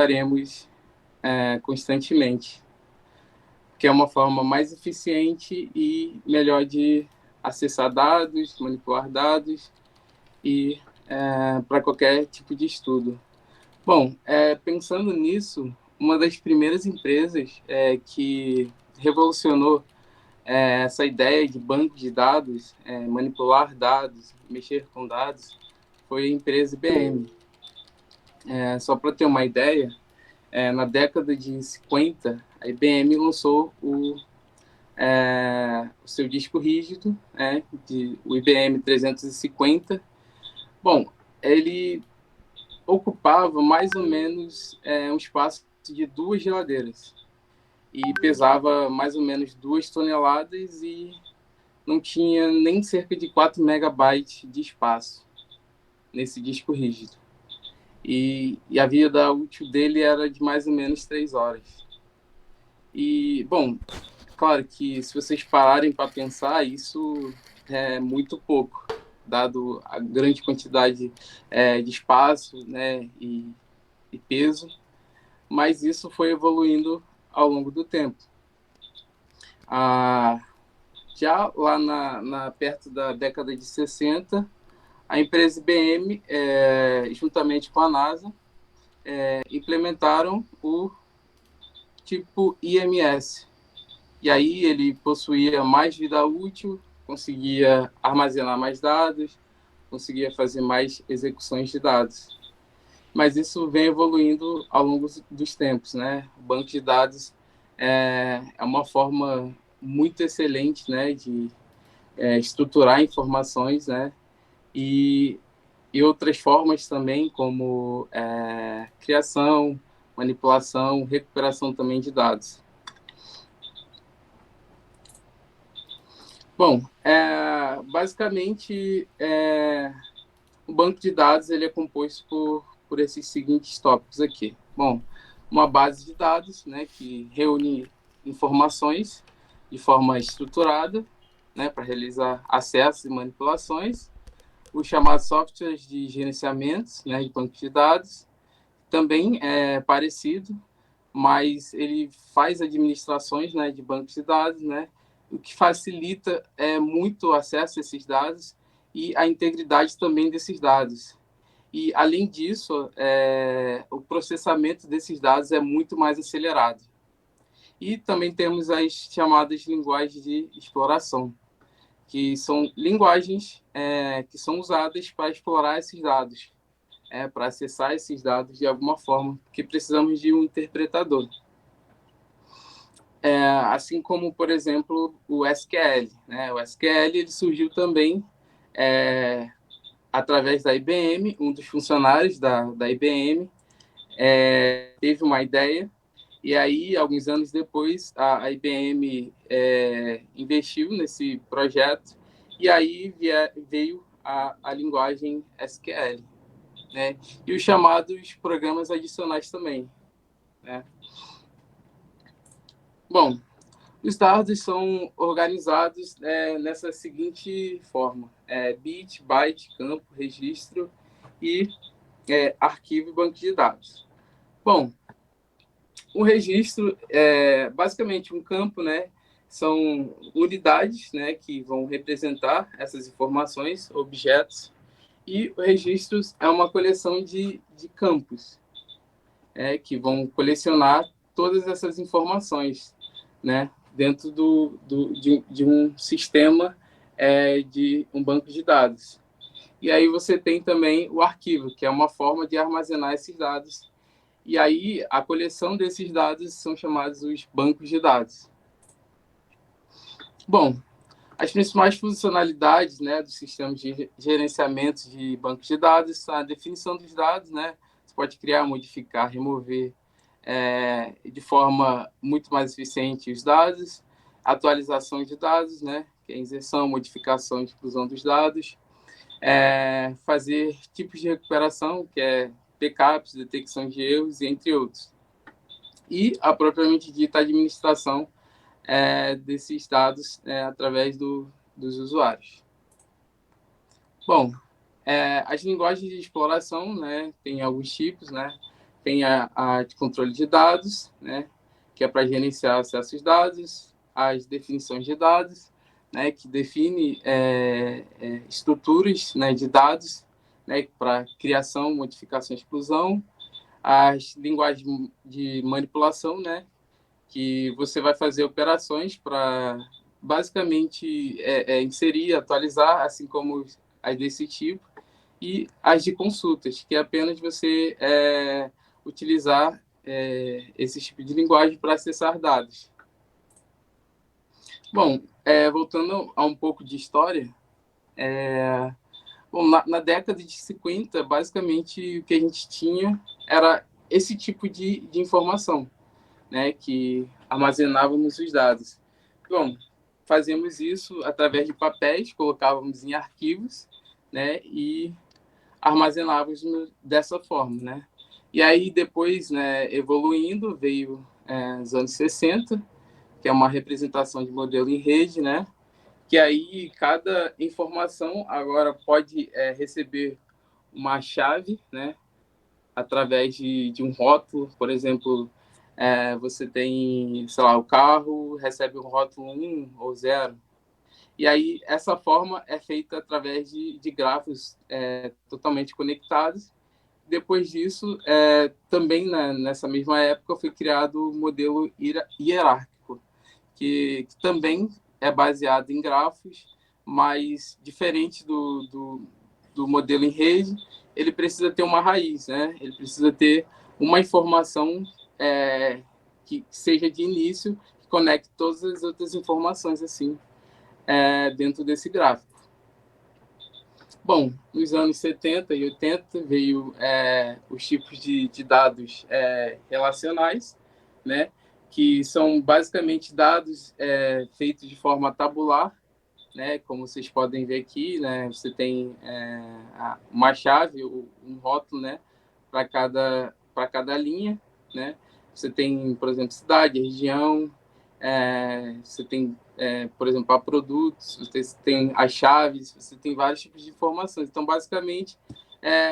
faremos constantemente, que é uma forma mais eficiente e melhor de acessar dados, manipular dados e para qualquer tipo de estudo. Bom, pensando nisso, uma das primeiras empresas que revolucionou essa ideia de banco de dados, manipular dados, mexer com dados, foi a empresa IBM. Só para ter uma ideia, na década de 50, a IBM lançou o seu disco rígido, o IBM 350. Bom, ele ocupava mais ou menos um espaço de 2 geladeiras e pesava mais ou menos 2 toneladas e não tinha nem cerca de 4 megabytes de espaço nesse disco rígido. E a vida útil dele era de mais ou menos 3 horas. E, bom, claro que se vocês pararem para pensar, isso é muito pouco, dado a grande quantidade de espaço, né, e peso, mas isso foi evoluindo ao longo do tempo. Já lá perto da década de 60, a empresa IBM, juntamente com a NASA, implementaram o tipo IMS. E aí ele possuía mais vida útil, conseguia armazenar mais dados, conseguia fazer mais execuções de dados. Mas isso vem evoluindo ao longo dos tempos, né? O banco de dados é uma forma muito excelente, né, de estruturar informações, né? E outras formas também, como criação, manipulação, recuperação também de dados. Bom, basicamente, o banco de dados ele é composto por esses seguintes tópicos aqui. Bom, uma base de dados, né, que reúne informações de forma estruturada, né, para realizar acessos e manipulações. Os chamados softwares de gerenciamento, né, de banco de dados, também é parecido, mas ele faz administrações, né, de bancos de dados, né, o que facilita muito o acesso a esses dados e a integridade também desses dados. E, além disso, o processamento desses dados é muito mais acelerado. E também temos as chamadas linguagens de exploração, que são linguagens que são usadas para explorar esses dados, para acessar esses dados de alguma forma, que precisamos de um interpretador. Assim como, por exemplo, o SQL. Né? O SQL ele surgiu também através da IBM, um dos funcionários da IBM teve uma ideia, e aí, alguns anos depois, a IBM investiu nesse projeto, e aí veio a linguagem SQL, né? E os chamados programas adicionais também, né? Bom, os dados são organizados nessa seguinte forma: bit, byte, campo, registro e arquivo e banco de dados. Bom, o registro é basicamente um campo, né? São unidades, né, que vão representar essas informações, objetos, e o registro é uma coleção de campos, que vão colecionar todas essas informações, né, dentro de um sistema de um banco de dados. E aí você tem também o arquivo, que é uma forma de armazenar esses dados. E aí a coleção desses dados são chamados os bancos de dados. Bom, as principais funcionalidades, né, dos sistemas de gerenciamento de bancos de dados são a definição dos dados, né? Você pode criar, modificar, remover de forma muito mais eficiente os dados, atualização de dados, né, que é inserção, modificação e exclusão dos dados, fazer tipos de recuperação, que é backups, detecção de erros, entre outros. E a propriamente dita administração desses dados através dos usuários. Bom, as linguagens de exploração, né, tem alguns tipos, né? Tem a de controle de dados, né, que é para gerenciar acesso aos dados, as definições de dados, né, que define estruturas, né, de dados, né, para criação, modificação e exclusão, as linguagens de manipulação, né, que você vai fazer operações para basicamente inserir, atualizar, assim como as desse tipo, e as de consultas, que é apenas você utilizar esse tipo de linguagem para acessar dados. Bom, voltando a um pouco de história, bom, na década de 50, basicamente o que a gente tinha era esse tipo de informação, né, que armazenávamos os dados. Bom, fazíamos isso através de papéis, colocávamos em arquivos, né, e armazenávamos dessa forma, né. E aí depois, né, evoluindo, veio os anos 60, que é uma representação de modelo em rede, né, que aí cada informação agora pode receber uma chave, né, através de um rótulo. Por exemplo, você tem, sei lá, o carro recebe um rótulo 1 ou 0. E aí essa forma é feita através de grafos totalmente conectados. Depois disso, também nessa mesma época, foi criado o modelo hierárquico, que também é baseado em grafos, mas diferente do modelo em rede, ele precisa ter uma raiz, né? Ele precisa ter uma informação que seja de início, que conecte todas as outras informações assim dentro desse gráfico. Bom, nos anos 70 e 80 veio os tipos de dados relacionais, né, que são basicamente dados feitos de forma tabular, né, como vocês podem ver aqui, né, você tem uma chave, um rótulo, né, para cada linha, né, você tem, por exemplo, cidade, região, você tem, por exemplo, para produtos, você tem as chaves, você tem vários tipos de informações. Então, basicamente,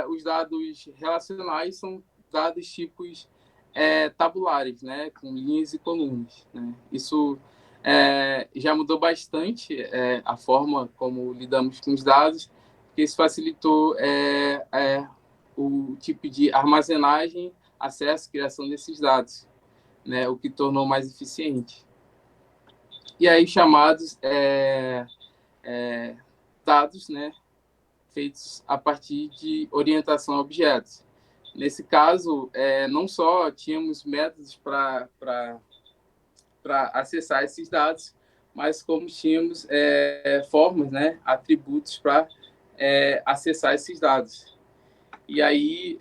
os dados relacionais são dados tipos tabulares, né, com linhas e colunas, né. Isso já mudou bastante a forma como lidamos com os dados, porque isso facilitou o tipo de armazenagem, acesso, criação desses dados, né, o que tornou mais eficiente. E aí chamados dados, né, feitos a partir de orientação a objetos. Nesse caso, não só tínhamos métodos para acessar esses dados, mas como tínhamos formas, né, atributos para acessar esses dados. E aí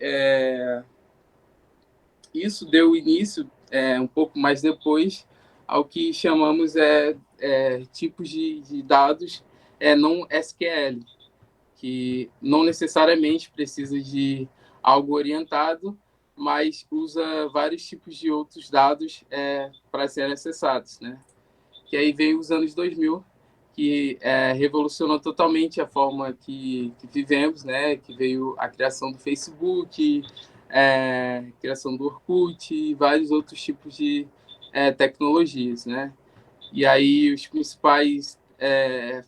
isso deu início, um pouco mais depois, ao que chamamos tipos de dados não SQL, que não necessariamente precisa de algo orientado, mas usa vários tipos de outros dados para serem acessados, né? Que aí veio os anos 2000, que revolucionou totalmente a forma que vivemos, né? Que veio a criação do Facebook, criação do Orkut e vários outros tipos de tecnologias, né? E aí os principais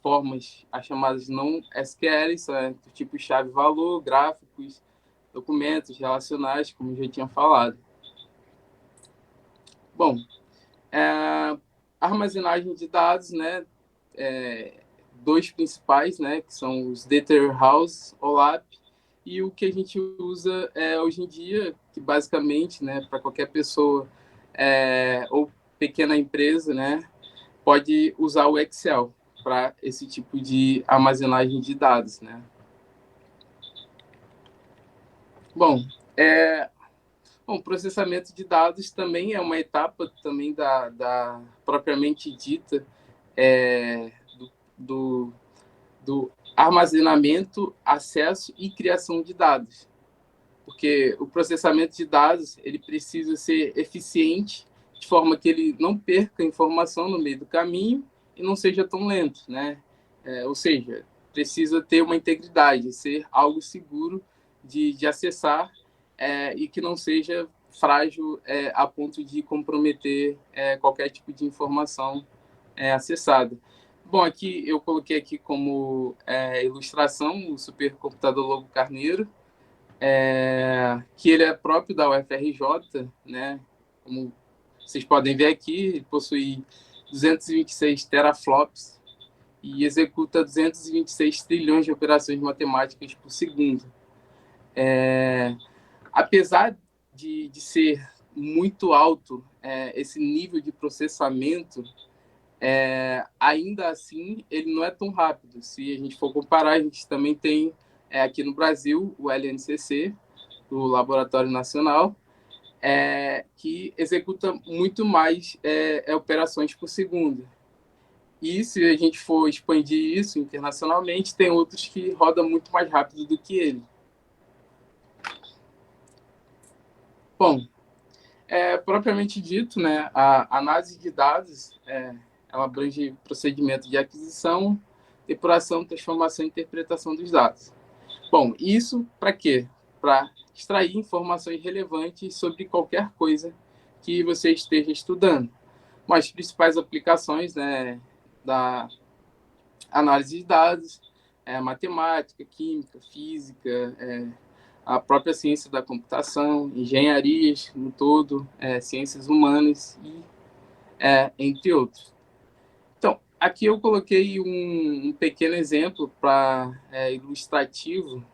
formas, as chamadas não SQL, são do tipo chave-valor, gráficos, documentos relacionais, como eu já tinha falado. Bom, armazenagem de dados, né? Dois principais, né? Que são os Data Warehouse, OLAP, e o que a gente usa hoje em dia, que basicamente, né, para qualquer pessoa ou pequena empresa, né, pode usar o Excel para esse tipo de armazenagem de dados, né? Bom, processamento de dados também é uma etapa também da propriamente dita do, do armazenamento, acesso e criação de dados. Porque o processamento de dados ele precisa ser eficiente, de forma que ele não perca informação no meio do caminho e não seja tão lento, né? Ou seja, precisa ter uma integridade, ser algo seguro de acessar e que não seja frágil a ponto de comprometer qualquer tipo de informação acessada. Bom, aqui eu coloquei aqui como ilustração o supercomputador Lobo Carneiro, que ele é próprio da UFRJ, né? Como vocês podem ver aqui, ele possui 226 teraflops e executa 226 trilhões de operações matemáticas por segundo. Apesar de ser muito alto esse nível de processamento, ainda assim ele não é tão rápido. Se a gente for comparar, a gente também tem aqui no Brasil o LNCC, do Laboratório Nacional, que executa muito mais operações por segundo. E se a gente for expandir isso internacionalmente, tem outros que rodam muito mais rápido do que ele. Bom, propriamente dito, né, a análise de dados ela abrange procedimento de aquisição, depuração, transformação e interpretação dos dados. Bom, isso para quê? Para extrair informações relevantes sobre qualquer coisa que você esteja estudando. Mas as principais aplicações, né, da análise de dados, matemática, química, física, a própria ciência da computação, engenharias no todo, ciências humanas e entre outros. Então, aqui eu coloquei um pequeno exemplo para ilustrativo,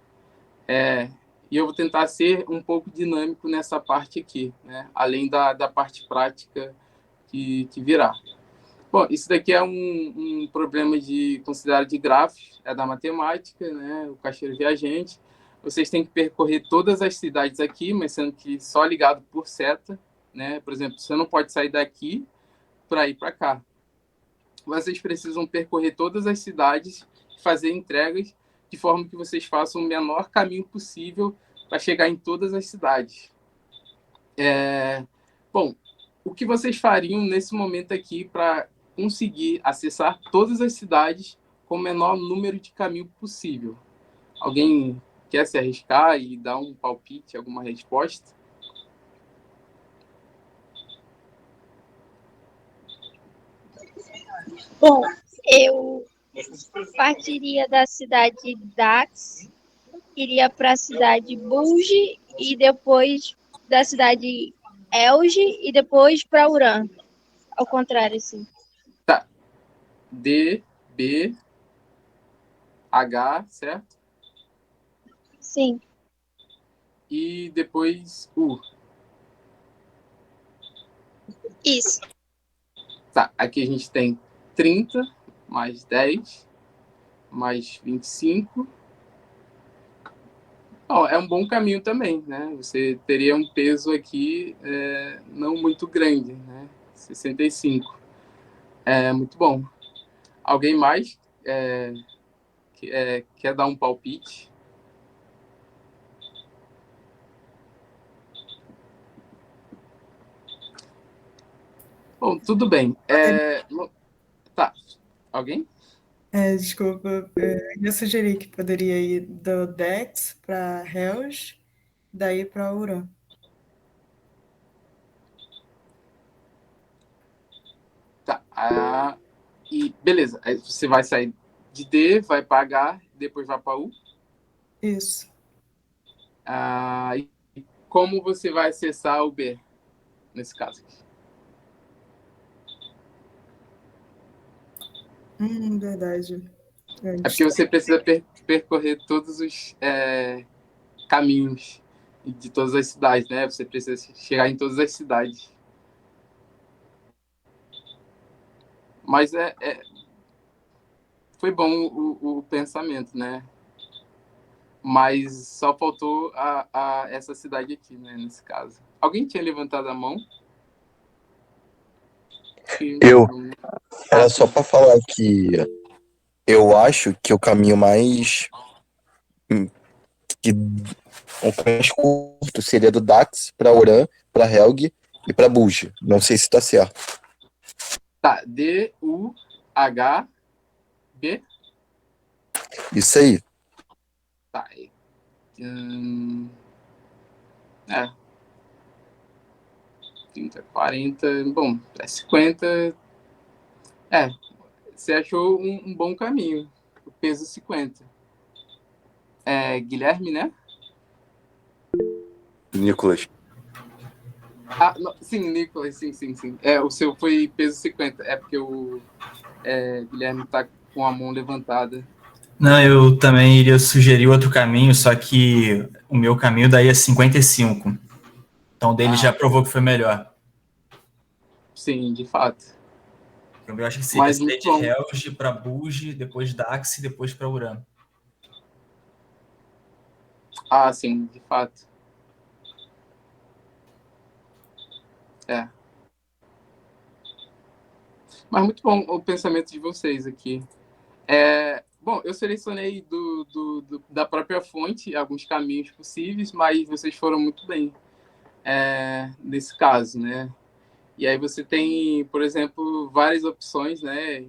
e eu vou tentar ser um pouco dinâmico nessa parte aqui, né? Além da parte prática que virá. Bom, isso daqui é um problema considerado de grafos, é da matemática, né? O caixeiro viajante. Vocês têm que percorrer todas as cidades aqui, mas sendo que só ligado por seta, né? Por exemplo, você não pode sair daqui para ir para cá. Vocês precisam percorrer todas as cidades, fazer entregas de forma que vocês façam o menor caminho possível para chegar em todas as cidades. Bom, o que vocês fariam nesse momento aqui para conseguir acessar todas as cidades com o menor número de caminho possível? Alguém quer se arriscar e dar um palpite, alguma resposta? Bom, eu partiria da cidade Dax, iria para a cidade Bulge e depois da cidade Elge e depois para Uran. Ao contrário, assim. Tá. D, B, H, certo? Sim. E depois U. Isso. Tá, aqui a gente tem 30 mais 10 mais 25. Bom, é um bom caminho também, né? Você teria um peso aqui não muito grande, né? 65. É muito bom. Alguém mais quer dar um palpite? Bom, tudo bem. Tá. Alguém? Desculpa, eu sugeri que poderia ir do Dex para Helge, daí para Uran. Tá. E beleza. Aí você vai sair de D, vai para H, depois vai para U. Isso. E como você vai acessar o B nesse caso aqui? Verdade. É porque você precisa percorrer todos os caminhos de todas as cidades, né? Você precisa chegar em todas as cidades. Mas foi bom o pensamento, né? Mas só faltou essa cidade aqui, né? Nesse caso. Alguém tinha levantado a mão? Eu. Era só para falar que eu acho que o caminho mais curto seria do Dax para Uran, para Helg e para Bulge. Não sei se tá certo. Tá, D-U-H-B. Isso aí. Tá. É. 30, 40, bom, é 50. É, você achou um bom caminho. O peso 50. É, Guilherme, né? Nicolas. Sim, Nicolas, sim. É, o seu foi peso 50. É porque o Guilherme tá com a mão levantada. Não, eu também iria sugerir outro caminho, só que o meu caminho daí é 55. Então o dele já provou que foi melhor. Sim, de fato. O meu acho que Mas seria muito de bom. Helge para Bugge, depois Dax e depois para Urano. Sim, de fato. É. Mas muito bom o pensamento de vocês aqui. Bom, eu selecionei da própria fonte alguns caminhos possíveis, mas vocês foram muito bem nesse caso, né? E aí você tem, por exemplo, várias opções, né?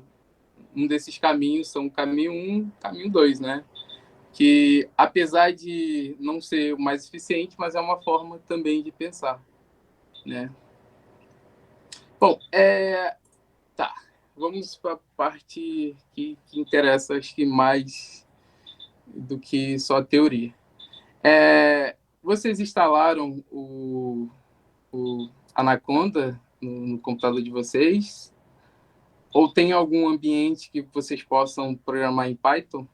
Um desses caminhos são o caminho 1, caminho 2, né? Que, apesar de não ser o mais eficiente, mas é uma forma também de pensar, né? Bom, tá. Vamos para a parte que interessa, acho que mais do que só a teoria. Vocês instalaram o Anaconda no computador de vocês? Ou tem algum ambiente que vocês possam programar em Python?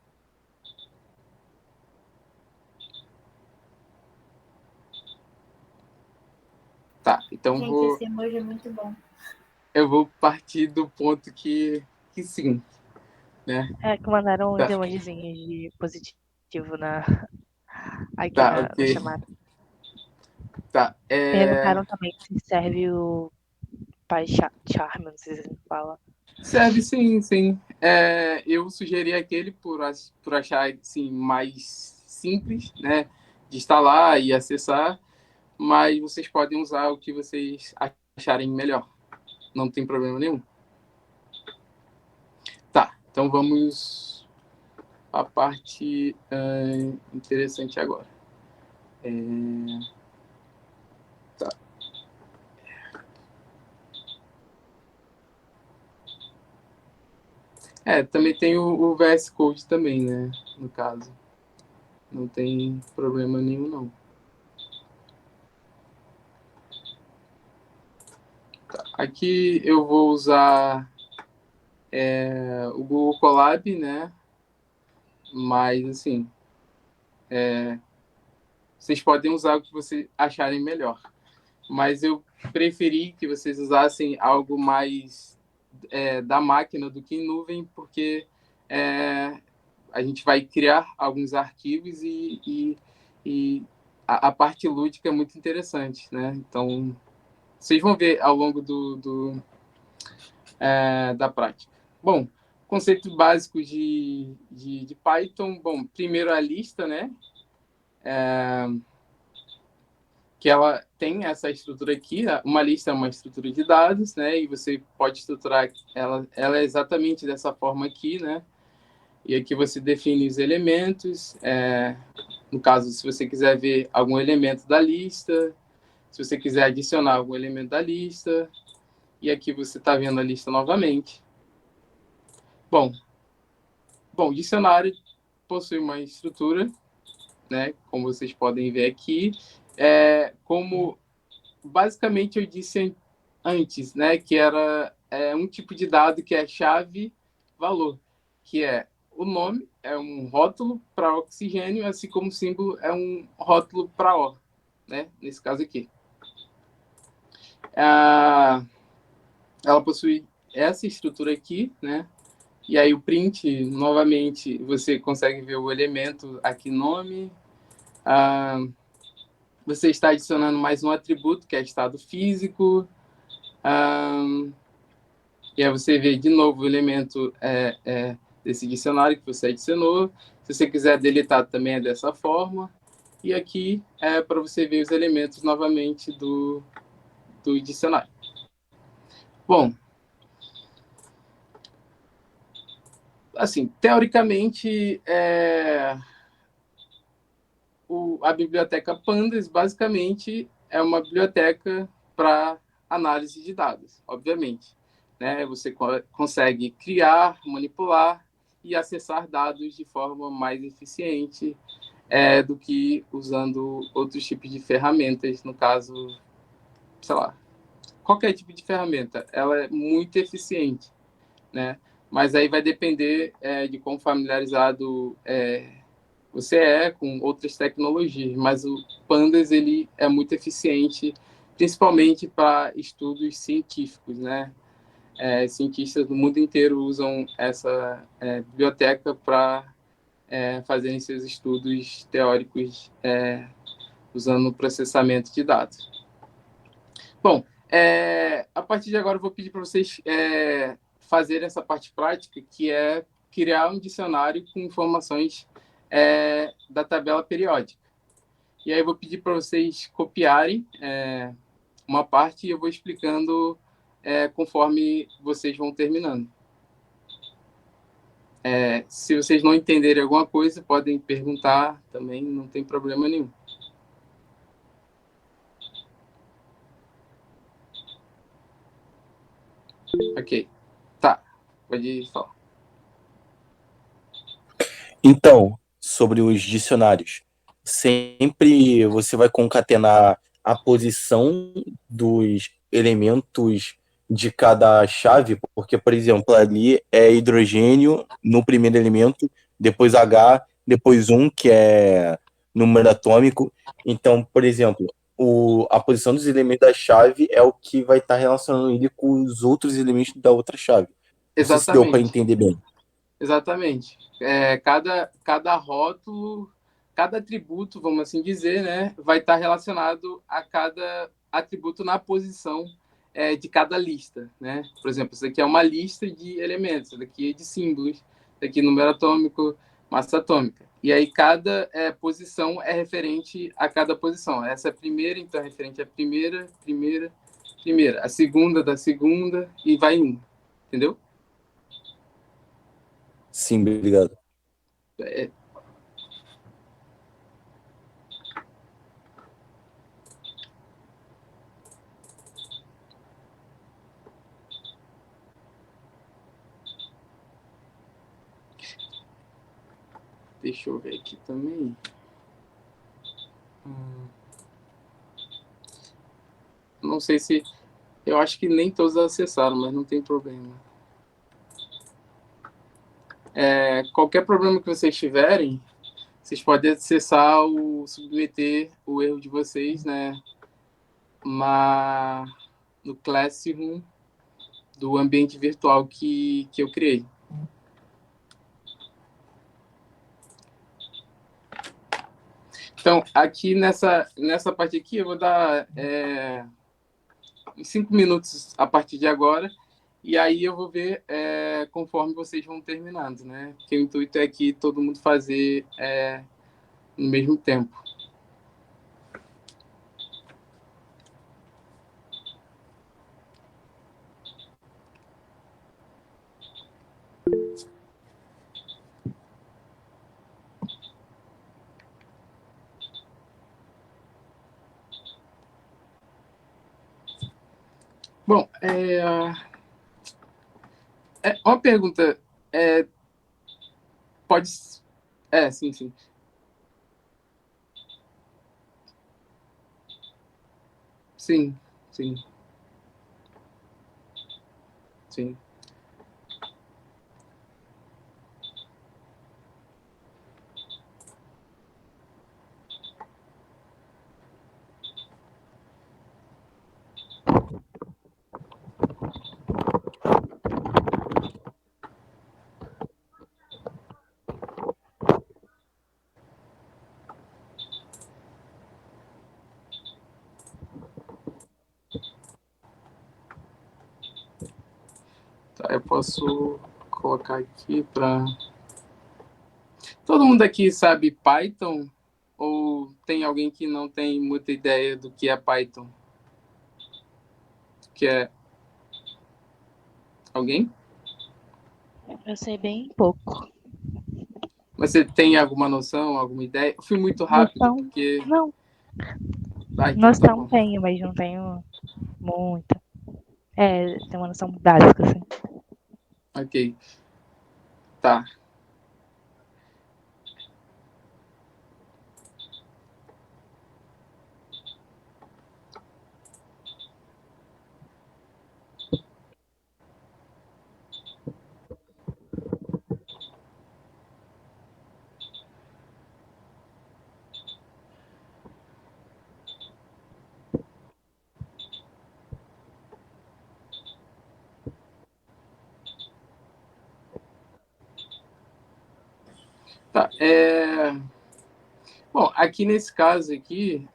Tá, então Gente, esse emoji é muito bom. eu vou partir do ponto que sim, né? Que mandaram uns Tá, emojizinhos de positivo aqui tá, na ok. chamada. Tá, Perguntaram também se serve o PyCharm, não sei se você fala. serve sim. Eu sugeri aquele por achar assim, mais simples, né? De instalar e acessar, mas vocês podem usar o que vocês acharem melhor. Não tem problema nenhum. Tá, então vamos à parte interessante agora. Tá. Também tem o VS Code também, né? No caso. Não tem problema nenhum, não. Tá. Aqui eu vou usar o Google Colab, né? Mas, assim, vocês podem usar o que vocês acharem melhor. Mas eu preferi que vocês usassem algo mais da máquina do que em nuvem, porque a gente vai criar alguns arquivos e a parte lúdica é muito interessante, né? Então, vocês vão ver ao longo da prática. Bom, conceito básico de Python. Bom, primeiro a lista, né? Que ela tem essa estrutura aqui. Uma lista é uma estrutura de dados, né? E você pode estruturar ela é exatamente dessa forma aqui, né? E aqui você define os elementos. No caso, se você quiser ver algum elemento da lista, se você quiser adicionar algum elemento da lista, e aqui você está vendo a lista novamente. Bom, o dicionário possui uma estrutura, né? Como vocês podem ver aqui, como basicamente eu disse antes, né? Que era um tipo de dado que é chave-valor, que é o nome é um rótulo para oxigênio, assim como o símbolo é um rótulo para O, né? Nesse caso aqui. Ela possui essa estrutura aqui, né? E aí o print, novamente, você consegue ver o elemento aqui, nome. Você está adicionando mais um atributo, que é estado físico. E aí você vê de novo o elemento desse dicionário que você adicionou. Se você quiser deletar também é dessa forma. E aqui é para você ver os elementos novamente do dicionário. Bom, assim, teoricamente, a biblioteca Pandas, basicamente, é uma biblioteca para análise de dados, obviamente. Né? Você consegue criar, manipular e acessar dados de forma mais eficiente do que usando outros tipos de ferramentas, no caso, sei lá, qualquer tipo de ferramenta. Ela é muito eficiente, né? Mas aí vai depender de quão familiarizado você é com outras tecnologias. Mas o Pandas ele é muito eficiente, principalmente para estudos científicos, né? Cientistas do mundo inteiro usam essa biblioteca para fazerem seus estudos teóricos usando processamento de dados. Bom, a partir de agora eu vou pedir para vocês fazerem essa parte prática, que é criar um dicionário com informações da tabela periódica. E aí eu vou pedir para vocês copiarem uma parte e eu vou explicando conforme vocês vão terminando. Se vocês não entenderem alguma coisa, podem perguntar também, não tem problema nenhum. Ok. Tá. Pode falar. Então, sobre os dicionários, sempre você vai concatenar a posição dos elementos de cada chave, porque, por exemplo, ali é hidrogênio no primeiro elemento, depois H, depois 1, que é número atômico. Então, por exemplo, a posição dos elementos da chave é o que vai estar relacionando ele com os outros elementos da outra chave. Não sei se deu para Exatamente. entender bem. Exatamente. Cada rótulo, cada atributo, vamos assim dizer, né, vai estar relacionado a cada atributo na posição de cada lista. Né? Por exemplo, isso aqui é uma lista de elementos, isso daqui é de símbolos, isso daqui é número atômico, massa atômica. E aí cada posição é referente a cada posição. Essa é a primeira, então é referente à primeira. A segunda da segunda e vai indo. Entendeu? Sim, obrigado. Deixa eu ver aqui também. Não sei se... Eu acho que nem todos acessaram, mas não tem problema. Qualquer problema que vocês tiverem, vocês podem acessar submeter o erro de vocês, né, no Classroom do ambiente virtual que eu criei. Então, aqui nessa parte aqui, eu vou dar 5 minutos a partir de agora, e aí eu vou ver conforme vocês vão terminando, né? Porque o intuito é que todo mundo fazer no mesmo tempo. Bom, uma pergunta. Pode... sim, sim. Sim, sim. Sim. Tá, eu posso colocar aqui para... Todo mundo aqui sabe Python? Ou tem alguém que não tem muita ideia do que é Python? Que é... Alguém? Eu sei bem pouco. Você tem alguma noção, alguma ideia? Eu fui muito rápido, Noção? porque... Não, Ah, então tá noção bom. tenho, mas não tenho muita. Tem uma noção básica, assim. Ok. Tá. Tá. Bom, aqui nesse caso aqui,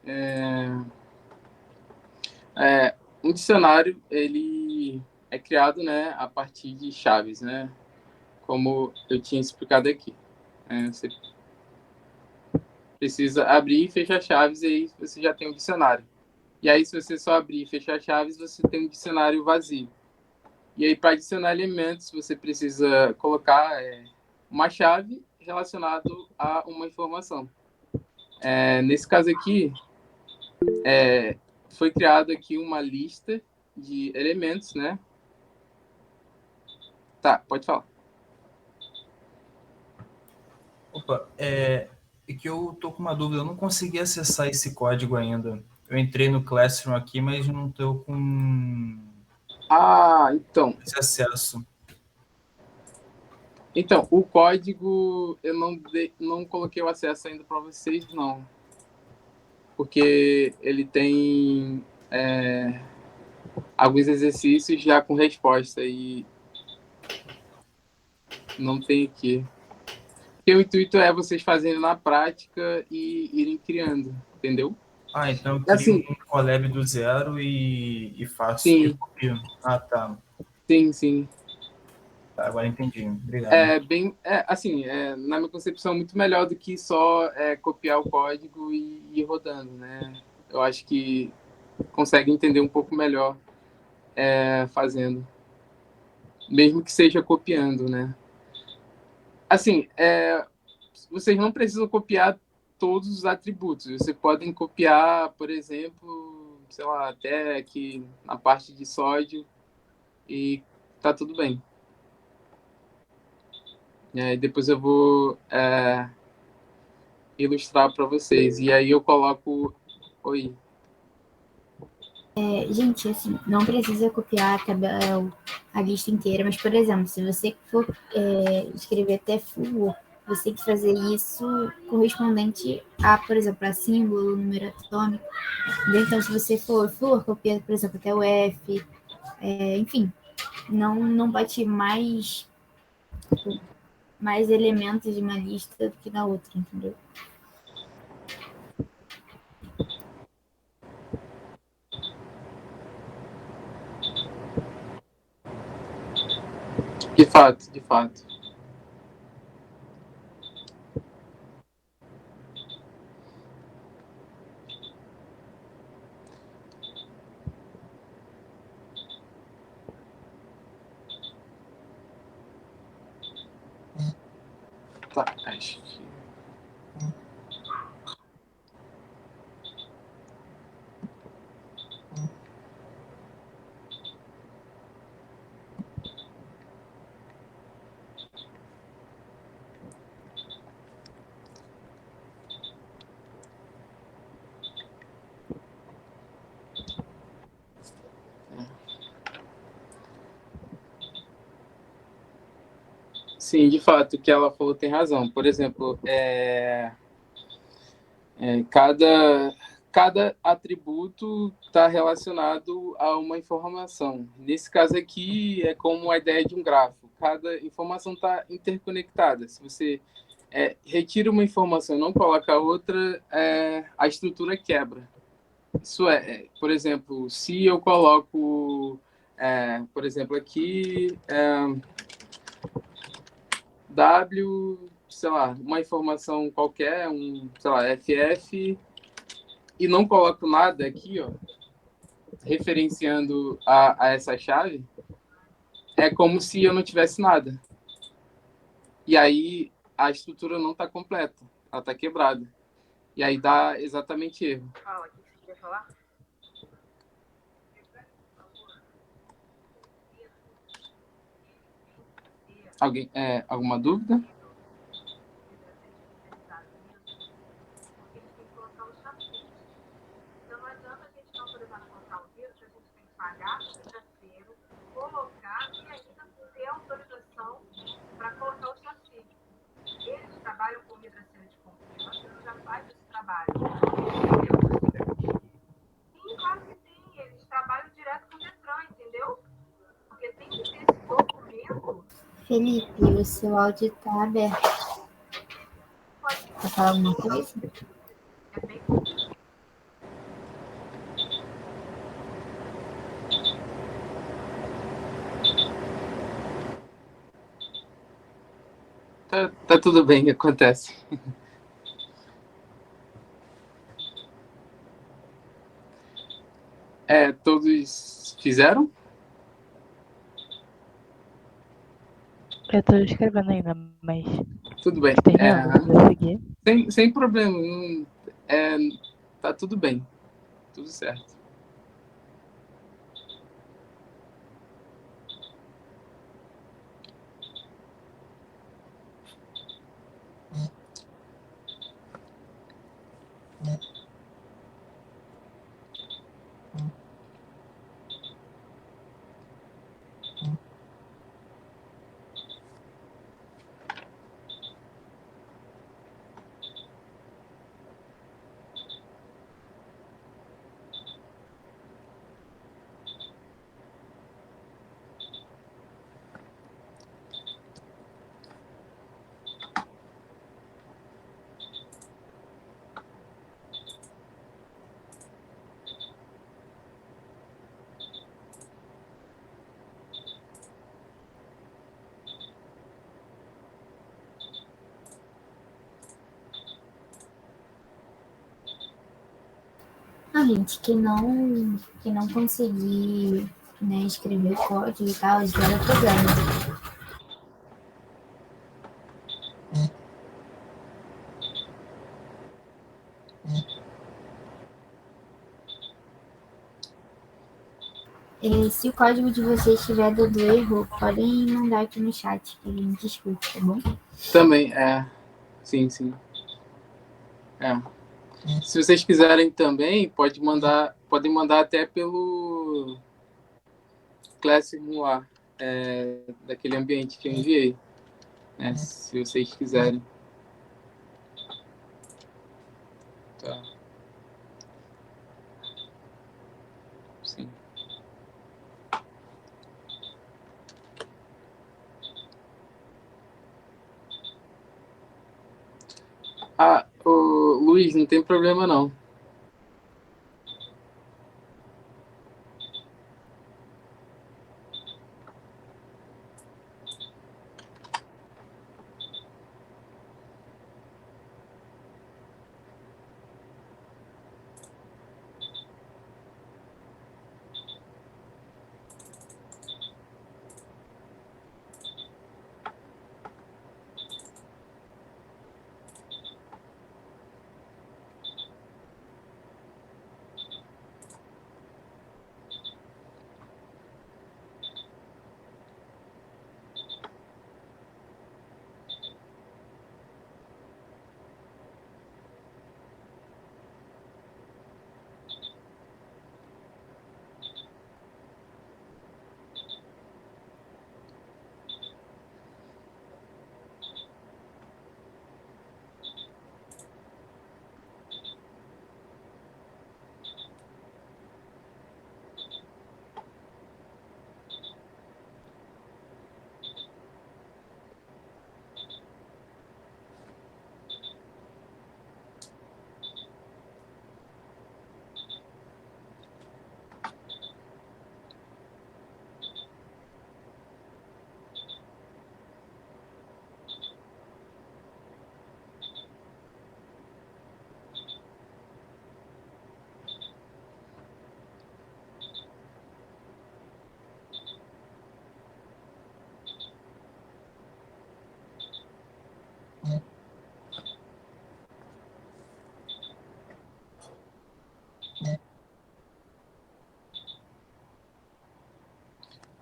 um dicionário, ele é criado, né, a partir de chaves, né? Como eu tinha explicado aqui. Você precisa abrir e fechar chaves e aí você já tem um dicionário. E aí, se você só abrir e fechar chaves, você tem um dicionário vazio. E aí, para adicionar elementos, você precisa colocar uma chave relacionada a uma informação. Nesse caso aqui, foi criado aqui uma lista de elementos, né? Tá, pode falar. Opa, é que eu tô com uma dúvida, eu não consegui acessar esse código ainda. Eu entrei no Classroom aqui, mas não tô com Então. esse acesso. Então, o código eu não coloquei o acesso ainda para vocês, não. Porque ele tem alguns exercícios já com resposta e não tem aqui. Porque o intuito é vocês fazerem na prática e irem criando, entendeu? Então eu crio Assim, um Colab do zero e faço. sim. E copio. Tá. Sim. Tá, agora entendi. Obrigado. Assim, na minha concepção, muito melhor do que só copiar o código e ir rodando, né? Eu acho que consegue entender um pouco melhor fazendo. Mesmo que seja copiando, né? Assim, vocês não precisam copiar todos os atributos. Vocês podem copiar, por exemplo, sei lá, até aqui na parte de sódio e tá tudo bem. E depois eu vou ilustrar para vocês. E aí eu coloco... Oi. Gente, assim, não precisa copiar a lista inteira, mas, por exemplo, se você for escrever até full, você tem que fazer isso correspondente a, por exemplo, a símbolo, número atômico. Então, se você for copia, por exemplo, até o F, enfim, não bate mais elementos de uma lista do que na outra, entendeu? De fato. Tá, acho que... Sim, de fato, o que ela falou tem razão. Por exemplo, cada atributo está relacionado a uma informação. Nesse caso aqui, é como a ideia de um grafo. Cada informação está interconectada. Se você retira uma informação e não coloca outra, a estrutura quebra. Isso por exemplo, se eu coloco, por exemplo, aqui, W, sei lá, uma informação qualquer, sei lá, FF, e não coloco nada aqui, ó, referenciando a essa chave, é como se eu não tivesse nada. E aí, a estrutura não está completa, ela está quebrada. E aí dá exatamente erro. Fala, o que você queria falar? Alguém, alguma dúvida? Então não adianta a gente não autorizar a colocar o vírus, a gente tem que pagar para o vidraceiro, colocar e ainda ter autorização para colocar o chassi. Eles trabalham com vidraceiro de confiança, não já faz esse trabalho. Sim, claro que tem. Eles trabalham direto com o Detran, entendeu? Porque tem que ter esse documento. Felipe, o seu áudio tá aberto. Quer falar alguma coisa? É bem Tá tudo bem, acontece. Todos fizeram? Eu tô escrevendo ainda, mas Tudo bem. terminando, vou seguir. Sem problema. Tá tudo bem. Tudo certo. Ah, gente, que não conseguir, né, escrever código e tal, isso era problema. Se o código de vocês estiver dando erro, podem mandar aqui no chat que a gente discute, tá bom? Também, sim, sim. Se vocês quiserem também, podem mandar até pelo Classroom lá, daquele ambiente que eu enviei, né? Se vocês quiserem. Tá. Sim. Luiz, não tem problema não.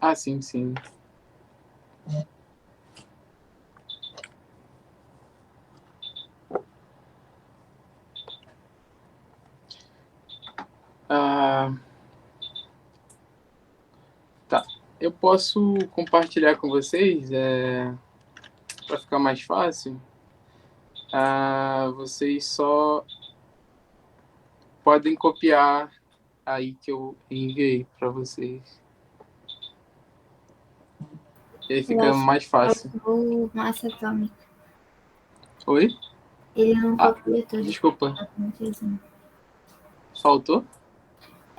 Ah, sim, sim. Ah, tá. Eu posso compartilhar com vocês, para ficar mais fácil. Vocês só podem copiar aí que eu enviei para vocês. E aí Eu fica acho mais que fácil. faltou massa atômica. Oi? Ele não copia tudo. Desculpa. Assim. Faltou?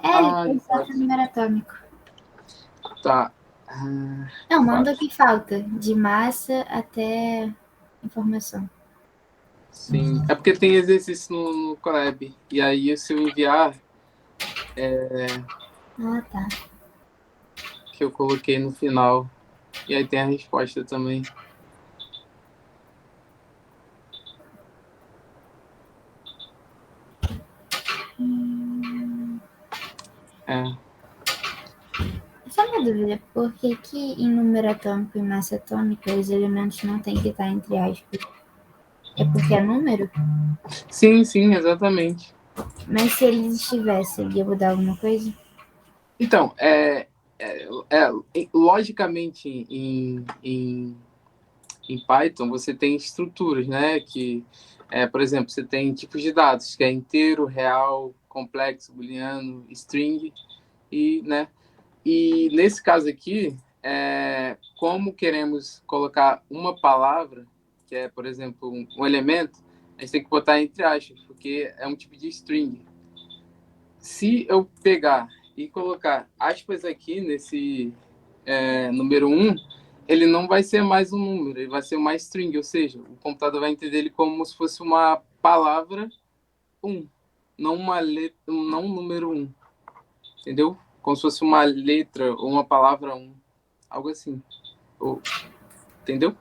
Ele de fez só fato. o número atômico. Tá. Não, manda o fato. que falta, de massa até informação. Sim. É porque tem exercício no Colab. E aí, se eu enviar, Ah, tá. que eu coloquei no final. E aí tem a resposta também. É. Só uma dúvida, por que em número atômico e massa atômica os elementos não têm que estar entre aspas? É porque é número? Sim, sim, exatamente. Mas se eles estivessem, ia mudar alguma coisa? Então, logicamente, em Python, você tem estruturas, né? Que, por exemplo, você tem tipos de dados, que é inteiro, real, complexo, booleano, string, né? E nesse caso aqui, como queremos colocar uma palavra, que é, por exemplo, um elemento, a gente tem que botar entre aspas, porque é um tipo de string. Se eu pegar e colocar aspas aqui nesse número 1, ele não vai ser mais um número, ele vai ser uma string, ou seja, o computador vai entender ele como se fosse uma palavra 1, não uma letra, não um número 1, entendeu? Como se fosse uma letra ou uma palavra 1, algo assim. Entendeu?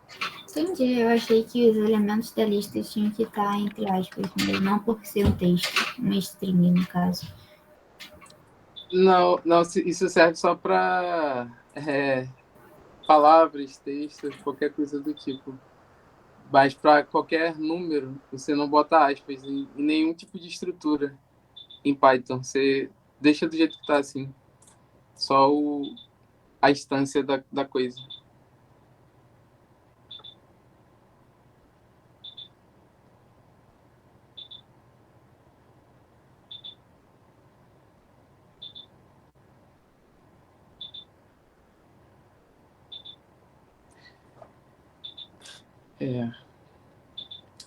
Entendi, eu achei que os elementos da lista tinham que estar entre aspas, mas não por ser um texto, uma string no caso. Não, isso serve só para palavras, textos, qualquer coisa do tipo. Mas para qualquer número, você não bota aspas em nenhum tipo de estrutura em Python. Você deixa do jeito que está assim. Só a instância da coisa.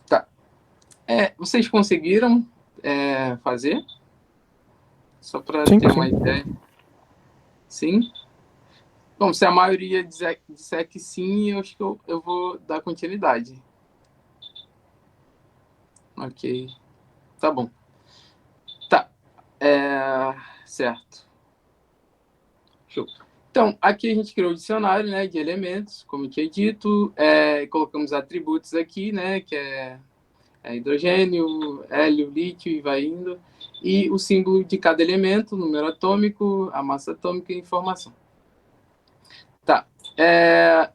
Tá. Vocês conseguiram fazer? Só para Sim, ter sim. uma ideia. Sim? Bom, se a maioria disser que sim, eu acho que eu vou dar continuidade. Ok. Tá bom. Tá. Certo. Show. Então, aqui a gente criou o dicionário, né, de elementos, como eu tinha dito. Colocamos atributos aqui, né, que é hidrogênio, hélio, lítio e vai indo. E o símbolo de cada elemento, o número atômico, a massa atômica e a informação. Tá.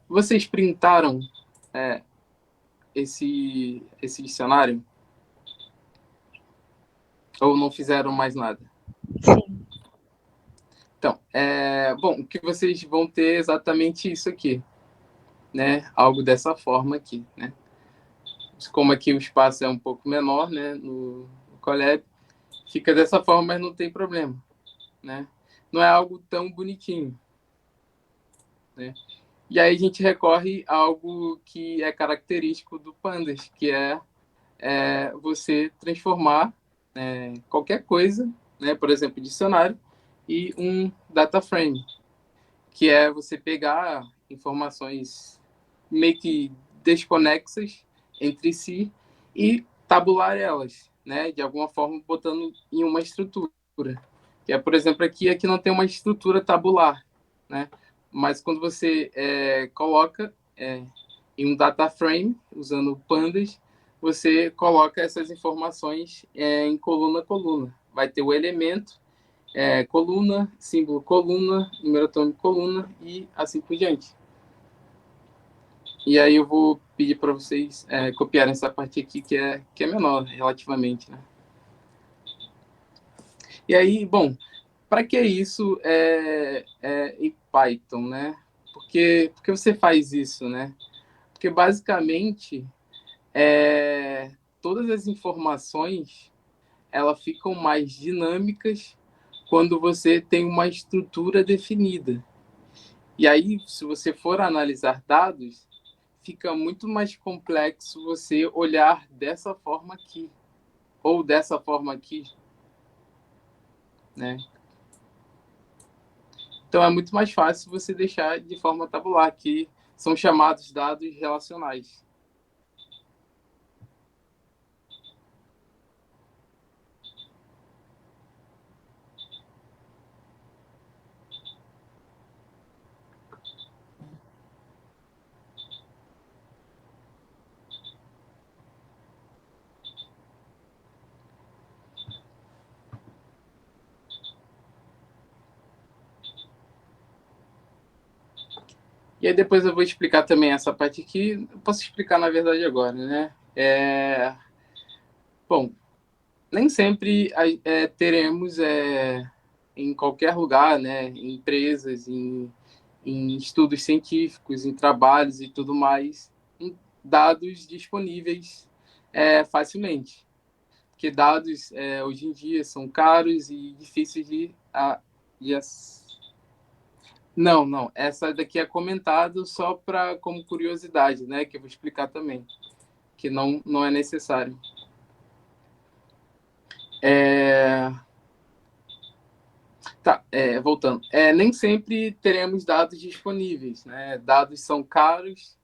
Vocês printaram esse dicionário? Ou não fizeram mais nada? Sim. Então, bom, o que vocês vão ter é exatamente isso aqui, né? Algo dessa forma aqui, né? Como aqui o espaço é um pouco menor, né? No Colab, fica dessa forma, mas não tem problema, né? Não é algo tão bonitinho, né? E aí a gente recorre a algo que é característico do Pandas, que é você transformar qualquer coisa, né? Por exemplo, dicionário, e um data frame, que é você pegar informações meio que desconexas entre si e tabular elas, né? De alguma forma, botando em uma estrutura. Que é, por exemplo, aqui não tem uma estrutura tabular, né? Mas quando você coloca em um data frame, usando pandas, você coloca essas informações em coluna a coluna. Vai ter o elemento coluna, símbolo coluna, número atômico coluna e assim por diante. E aí eu vou pedir para vocês copiarem essa parte aqui que é menor relativamente, né? E aí, bom, para que isso em Python, né? Porque você faz isso, né? Porque basicamente todas as informações elas ficam mais dinâmicas quando você tem uma estrutura definida. E aí, se você for analisar dados, fica muito mais complexo você olhar dessa forma aqui, ou dessa forma aqui, né? Então, é muito mais fácil você deixar de forma tabular, que são chamados dados relacionais. E aí depois eu vou explicar também essa parte aqui. Eu posso explicar, na verdade, agora, né? Bom, nem sempre teremos em qualquer lugar, né? Em empresas, em estudos científicos, em trabalhos e tudo mais, dados disponíveis facilmente. Porque dados, hoje em dia, são caros e difíceis de Não. Essa daqui é comentado só como curiosidade, né? Que eu vou explicar também. Que não é necessário. Tá, voltando. Nem sempre teremos dados disponíveis, né? Dados são caros,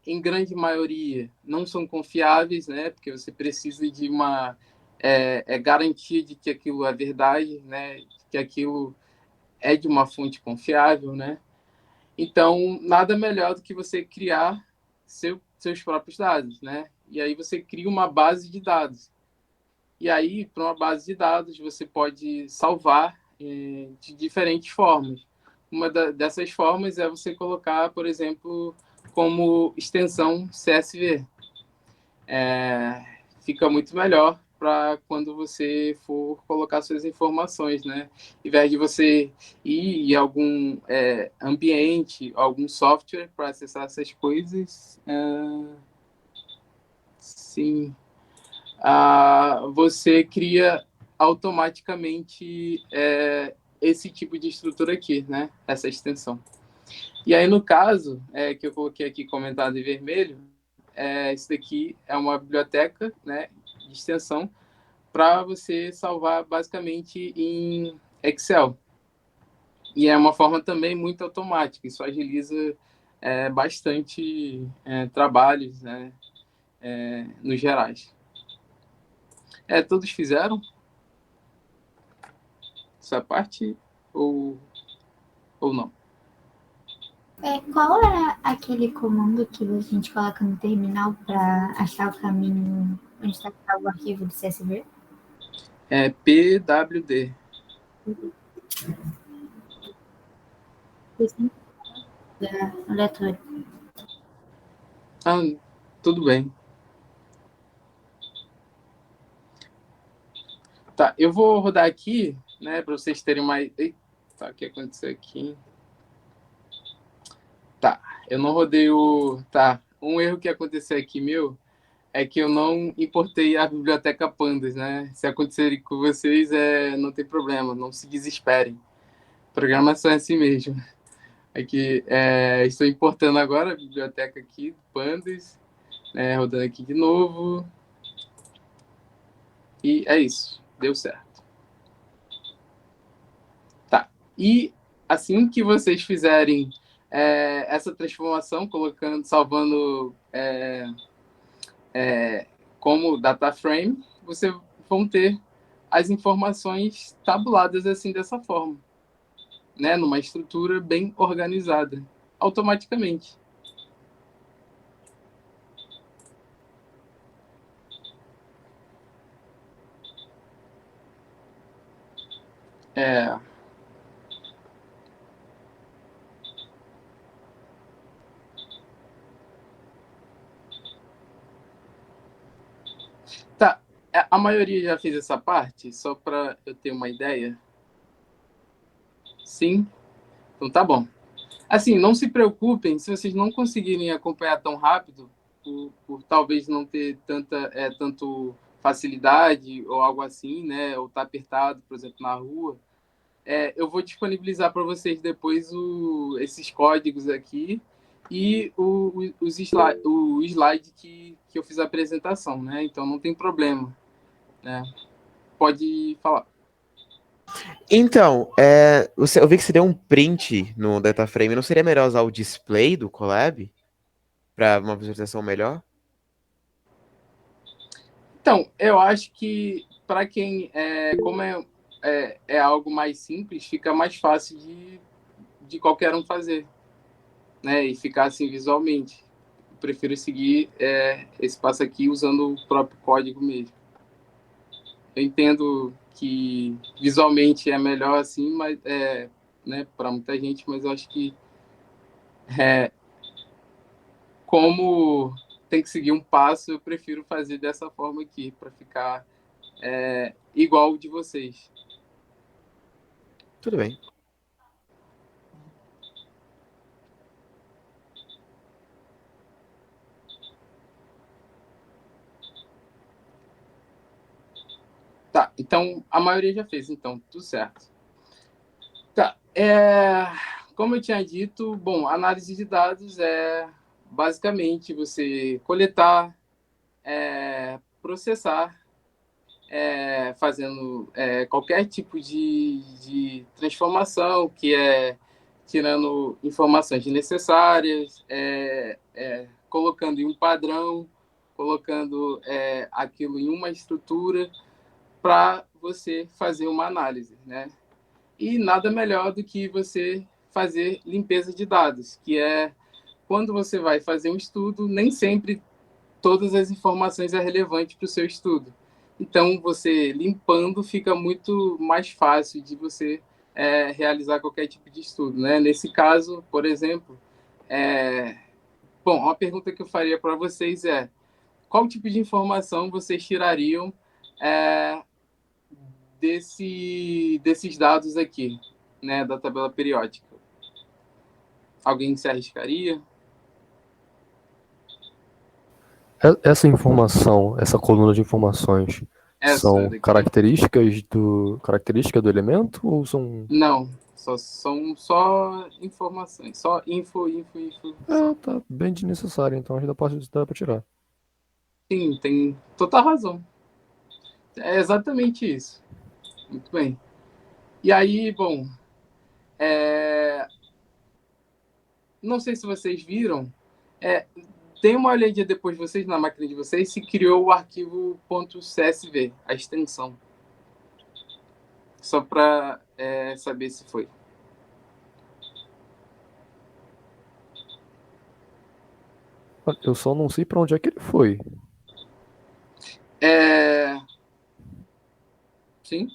em grande maioria não são confiáveis, né? Porque você precisa de uma garantia de que aquilo é verdade, né? Que aquilo é de uma fonte confiável, né? Então, nada melhor do que você criar seus próprios dados, né? E aí você cria uma base de dados. E aí, para uma base de dados, você pode salvar de diferentes formas. Uma dessas formas é você colocar, por exemplo, como extensão CSV. Fica muito melhor para quando você for colocar suas informações, né? Em vez de você ir em algum ambiente, algum software para acessar essas coisas, sim, você cria automaticamente esse tipo de estrutura aqui, né? Essa extensão. E aí, no caso, que eu coloquei aqui comentado em vermelho, isso daqui é uma biblioteca, né, de extensão para você salvar basicamente em Excel. E é uma forma também muito automática, isso agiliza bastante trabalhos, né, nos gerais. Todos fizeram essa parte ou não? Qual é aquele comando que a gente coloca no terminal para achar o caminho onde está o arquivo do CSV? PWD. Aleatório. Tudo bem. Tá, eu vou rodar aqui, né, para vocês terem mais... Eita, o que aconteceu aqui? Tá, eu não rodei o... Tá, um erro que aconteceu aqui meu é que eu não importei a biblioteca Pandas, né? Se acontecer com vocês, não tem problema, não se desesperem. Programação é assim mesmo. Aqui, estou importando agora a biblioteca aqui, Pandas, rodando aqui de novo. E é isso, deu certo. Tá, e assim que vocês fizerem essa transformação, salvando como data frame, vocês vão ter as informações tabuladas assim dessa forma, né? Numa estrutura bem organizada, automaticamente. É, tá. A maioria já fez essa parte, só para eu ter uma ideia. Sim? Então tá bom. Assim, não se preocupem se vocês não conseguirem acompanhar tão rápido, por talvez não ter tanto facilidade ou algo assim, né? Ou tá apertado, por exemplo, na rua. Eu vou disponibilizar para vocês depois esses códigos aqui e o slide que eu fiz a apresentação, né? Então não tem problema, né? Pode falar. Então, eu vi que você deu um print no DataFrame. Não seria melhor usar o display do Colab para uma visualização melhor? Então, eu acho que para quem, como é algo mais simples, fica mais fácil de qualquer um fazer, né? E ficar assim visualmente. Eu prefiro seguir esse passo aqui usando o próprio código mesmo. Eu entendo que visualmente é melhor assim, mas né, para muita gente, mas eu acho que como tem que seguir um passo, eu prefiro fazer dessa forma aqui para ficar igual o de vocês. Tudo bem. Tá, então a maioria já fez, então tudo certo. Tá, como eu tinha dito, bom, análise de dados é basicamente você coletar, processar, fazendo qualquer tipo de transformação, que é tirando informações desnecessárias, colocando em um padrão, colocando aquilo em uma estrutura para você fazer uma análise, né? E nada melhor do que você fazer limpeza de dados, que é quando você vai fazer um estudo, nem sempre todas as informações é relevante para o seu estudo. Então, você limpando fica muito mais fácil de você realizar qualquer tipo de estudo, né? Nesse caso, por exemplo, bom, uma pergunta que eu faria para vocês é: qual tipo de informação vocês tirariam desses dados aqui, né, da tabela periódica? Alguém se arriscaria? Essa informação, essa coluna de informações, Essa são daqui? característica do elemento ou são... Não, são só informações, só info. Só. Tá bem desnecessário, então acho que dá pra tirar. Sim, tem total razão. É exatamente isso. Muito bem. E aí, bom, não sei se vocês viram, tem uma olhadinha depois de vocês, na máquina de vocês, se criou o arquivo .csv, a extensão. Só para saber se foi. Eu só não sei pra onde é que ele foi. Sim?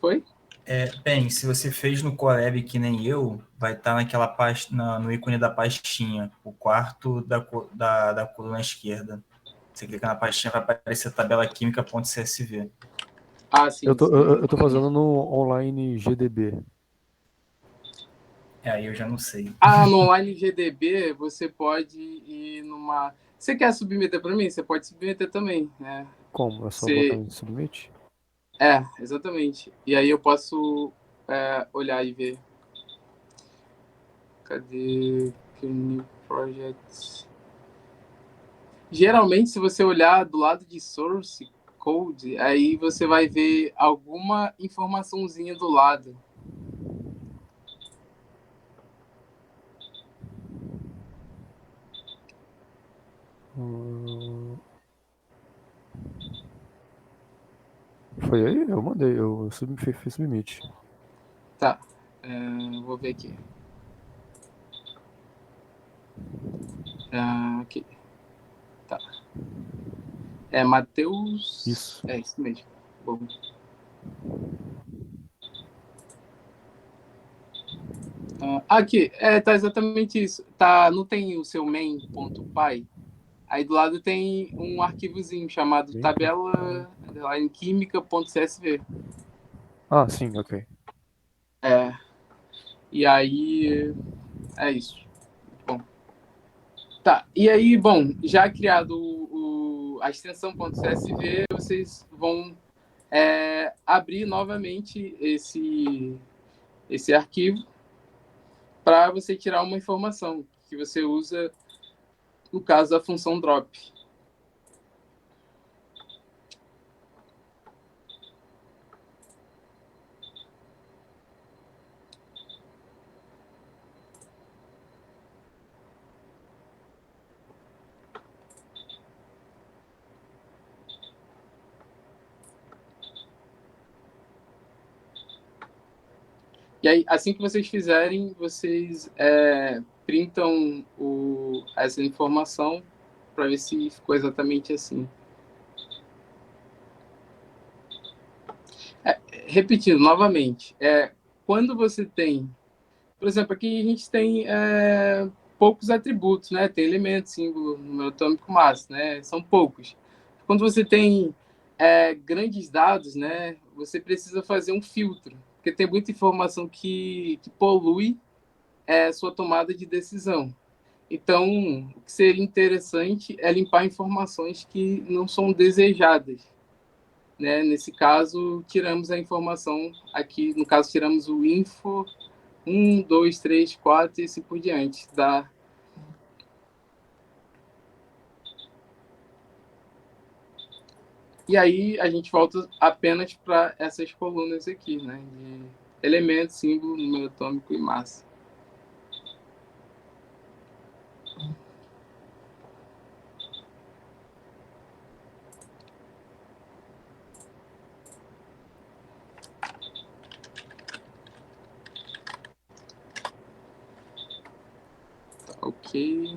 Foi? Bem, se você fez no Colab que nem eu, vai estar naquela no ícone da pastinha, o quarto da coluna esquerda. Você clica na pastinha, vai aparecer a tabela química.csv. Ah, sim. Eu tô fazendo no online GDB. Aí eu já não sei. No online GDB, você pode ir numa... Você quer submeter para mim? Você pode submeter também, né? Como? É só botar em submit? Exatamente. E aí eu posso olhar e ver. Cadê? New Projects. Geralmente, se você olhar do lado de Source Code, aí você vai ver alguma informaçãozinha do lado. Foi aí? Eu mandei, fiz submit. Tá. Vou ver aqui. Aqui. Tá. É Matheus. Isso. É isso mesmo. Bom. Aqui, tá exatamente isso. Tá, não tem o seu main.py? Aí do lado tem um arquivozinho chamado tabela_química.csv. Ah, sim, ok. E aí é isso. Bom. Tá, e aí, bom, já criado a extensão .csv, vocês vão abrir novamente esse arquivo para você tirar uma informação que você usa no caso da função drop. E aí, assim que vocês fizerem, vocês printam essa informação para ver se ficou exatamente assim. Repetindo novamente, quando você tem, por exemplo, aqui a gente tem poucos atributos, né? Tem elemento, símbolo, número atômico, massa, né? São poucos. Quando você tem grandes dados, né? Você precisa fazer um filtro, porque tem muita informação que polui sua tomada de decisão. Então, o que seria interessante é limpar informações que não são desejadas. Né? Nesse caso, tiramos a informação aqui, no caso, tiramos o info 1, 2, 3, 4 e assim por diante. E aí a gente volta apenas para essas colunas aqui, né? De elemento, símbolo, número atômico e massa. Tá, ok.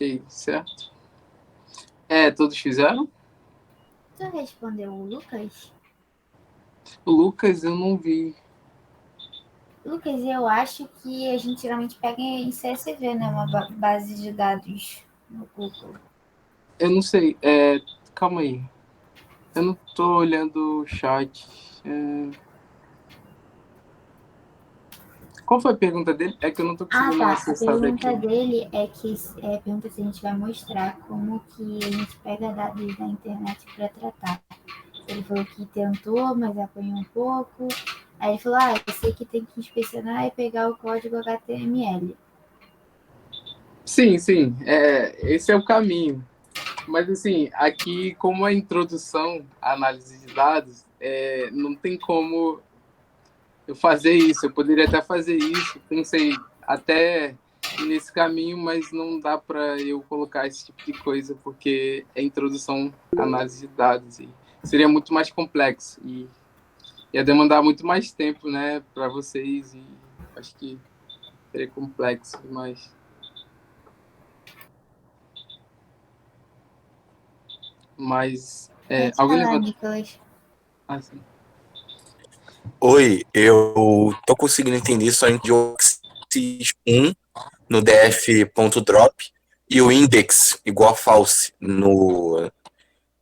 Ok, certo? Todos fizeram? Tu respondeu o Lucas? O Lucas eu não vi. Lucas, eu acho que a gente geralmente pega em CSV, né? Uma base de dados no Google. Eu não sei. Calma aí. Eu não tô olhando o chat. Qual foi a pergunta dele? É que eu não tô conseguindo A acessar pergunta daqui. dele pergunta se a gente vai mostrar como que a gente pega dados da internet para tratar. Ele falou que tentou, mas apanhou um pouco. Aí ele falou, eu sei que tem que inspecionar e pegar o código HTML. Sim, esse é o caminho. Mas, assim, aqui, como a introdução à análise de dados, não tem como eu fazer isso. Eu poderia até fazer isso, pensei até ir nesse caminho, mas não dá para eu colocar esse tipo de coisa, porque é introdução à análise de dados. E seria muito mais complexo e ia demandar muito mais tempo, né, para vocês, e acho que seria complexo demais. Mas alguém Falar, levanta... Nicolas. sim. Oi, eu tô conseguindo entender só de Oxys 1 no df.drop e o index igual a false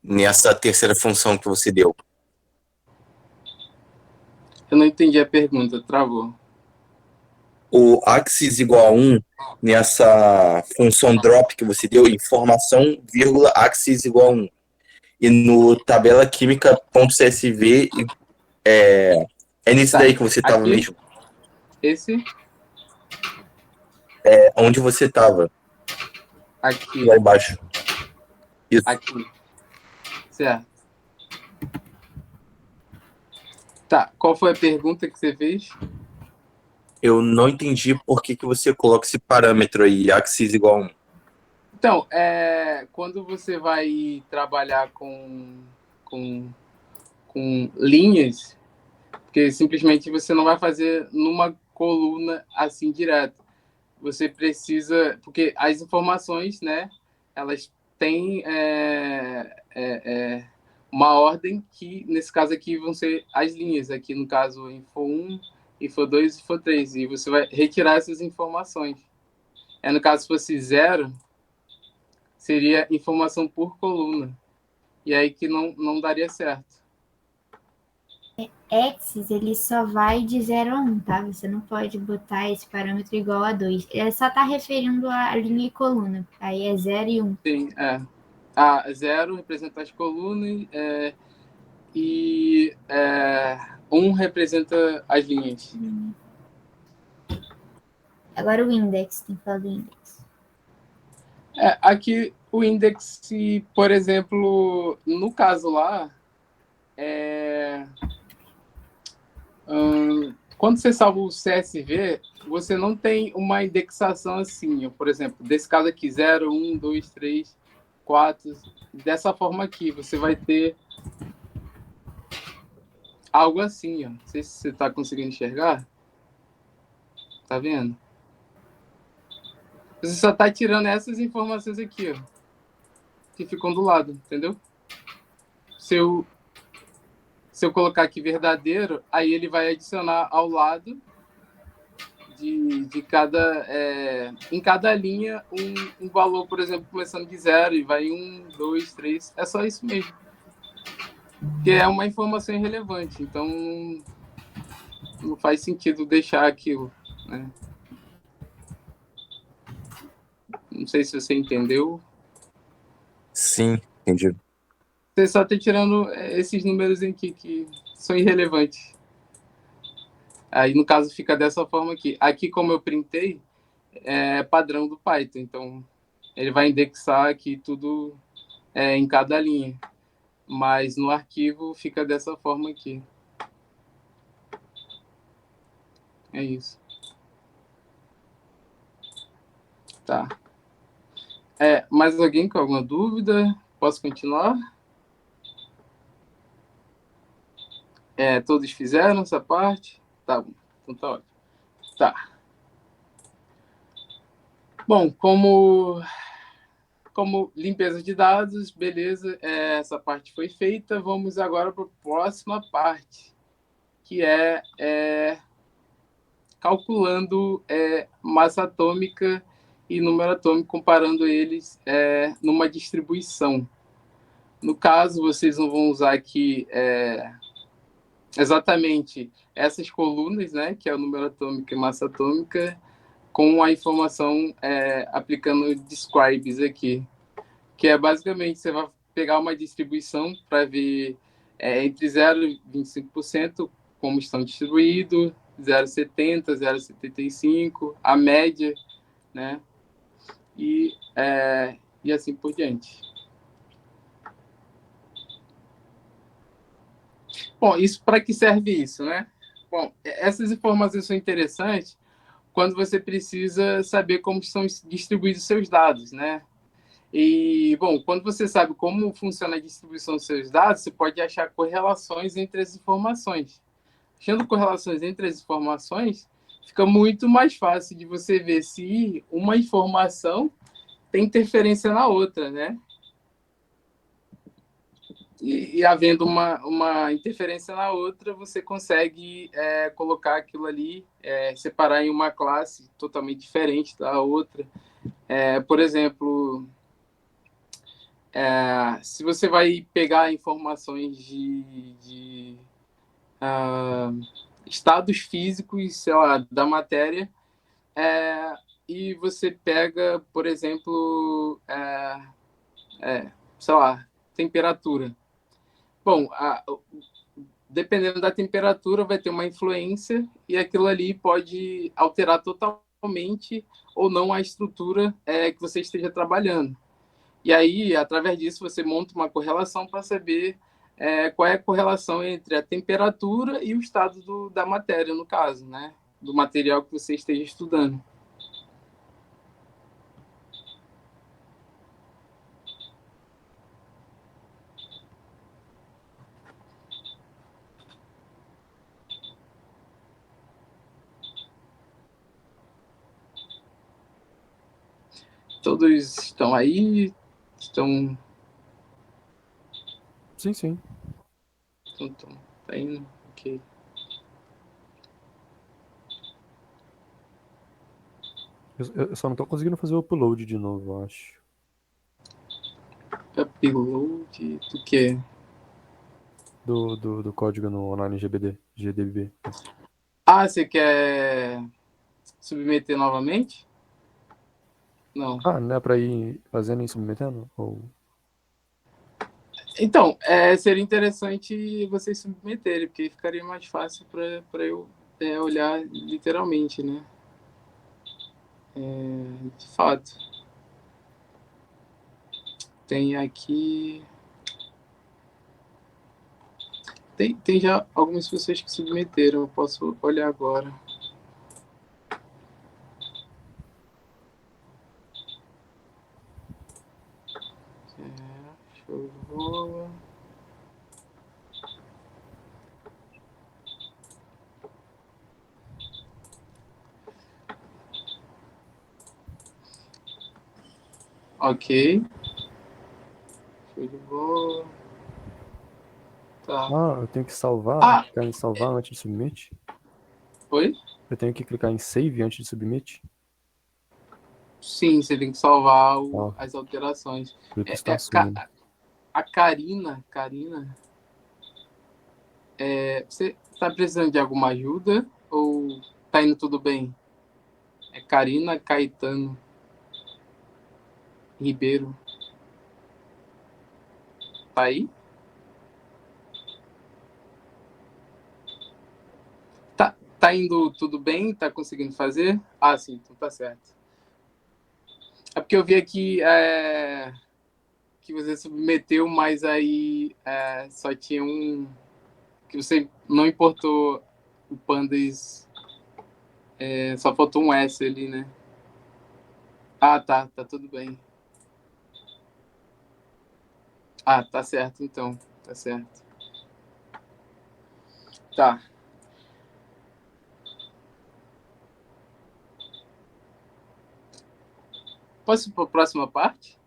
nessa terceira função que você deu. Eu não entendi a pergunta, travou. O axis igual a 1 nessa função drop que você deu, informação, vírgula, axis igual a 1. E no tabela química.csv é nesse daí que você estava aqui, mesmo. Esse Onde você estava, aqui, lá embaixo. Isso. aqui, certo. Tá, qual foi a pergunta que você fez? Eu não entendi por que você coloca esse parâmetro aí, axis igual a 1. Então, quando você vai trabalhar com linhas, porque simplesmente você não vai fazer numa coluna assim direto. Você precisa, porque as informações, né, elas têm uma ordem que, nesse caso aqui, vão ser as linhas. Aqui, no caso, info 1, info 2 e info 3. E você vai retirar essas informações. No caso, se fosse 0, seria informação por coluna. E aí que não daria certo. Axis, ele só vai de 0 a 1, tá? Você não pode botar esse parâmetro igual a 2. Ele só está referindo a linha e coluna. Aí é 0 e 1. Sim, 0 representa as colunas e 1 representa as linhas. Agora o index, tem que falar do index. Aqui o index, por exemplo, no caso lá, quando você salva o CSV, você não tem uma indexação assim, ó, por exemplo, desse caso aqui, 0, 1, 2, 3, 4, dessa forma aqui, você vai ter algo assim, ó. Não sei se você está conseguindo enxergar. Tá vendo? Você só está tirando essas informações aqui, ó, que ficam do lado, entendeu? Se eu colocar aqui verdadeiro, aí ele vai adicionar ao lado de cada, em cada linha um valor, por exemplo, começando de 0 e vai 1, 2, 3. É só isso mesmo. Que é uma informação irrelevante. Então, não faz sentido deixar aquilo, né? Não sei se você entendeu. Sim, entendi. Você só está tirando esses números aqui que são irrelevantes. Aí, no caso, fica dessa forma aqui. Aqui, como eu printei, é padrão do Python. Então, ele vai indexar aqui tudo em cada linha. Mas no arquivo fica dessa forma aqui. É isso. Tá. Mais alguém com alguma dúvida? Posso continuar? Todos fizeram essa parte? Tá bom. Então tá ótimo. Tá. Bom, como limpeza de dados, beleza, essa parte foi feita. Vamos agora para a próxima parte, que é calculando massa atômica e número atômico, comparando eles numa distribuição. No caso, vocês não vão usar aqui exatamente essas colunas, né, que é o número atômico e massa atômica, com a informação aplicando describes aqui, que é basicamente, você vai pegar uma distribuição para ver entre 0 e 25% como estão distribuídos, 0,70, 0,75, a média, né? E assim por diante. Bom, isso para que serve isso, né? Bom, essas informações são interessantes quando você precisa saber como estão distribuídos os seus dados, né? E, bom, quando você sabe como funciona a distribuição dos seus dados, você pode achar correlações entre as informações. Achando correlações entre as informações, fica muito mais fácil de você ver se uma informação tem interferência na outra, né? E havendo uma interferência na outra, você consegue colocar aquilo ali, separar em uma classe totalmente diferente da outra. Por exemplo, se você vai pegar informações de estados físicos, sei lá, da matéria, e você pega, por exemplo, sei lá, temperatura. Bom, dependendo da temperatura, vai ter uma influência e aquilo ali pode alterar totalmente ou não a estrutura que você esteja trabalhando. E aí, através disso, você monta uma correlação para saber qual é a correlação entre a temperatura e o estado da matéria, no caso, né? Do material que você esteja estudando. Todos estão aí? Estão... Sim, sim. Então, tá indo? Ok. Eu só não tô conseguindo fazer o upload de novo, eu acho. Upload do quê? Do código no online GDB. Ah, você quer submeter novamente? Não. Ah, não é pra ir fazendo e submetendo? Ou... Então, seria interessante vocês submeterem, porque ficaria mais fácil para eu olhar literalmente, né? De fato. Tem aqui... Tem já algumas pessoas que submeteram, eu posso olhar agora. Show de bola. Ok. Show de bola. Tá. Ah, eu tenho que salvar, clicar em salvar antes de submit? Oi? Eu tenho que clicar em save antes de submit? Sim, você tem que salvar as alterações. Por isso está assumindo. A Karina, você está precisando de alguma ajuda ou tá indo tudo bem? É Karina Caetano Ribeiro. Tá aí? Tá indo tudo bem? Tá conseguindo fazer? Ah, sim, então tá certo. É porque eu vi aqui que você submeteu, mas aí só tinha que você não importou o Pandas, só faltou um S ali, né? Ah, tá tudo bem. Ah, tá certo então, tá certo. Tá. Posso ir para a próxima parte?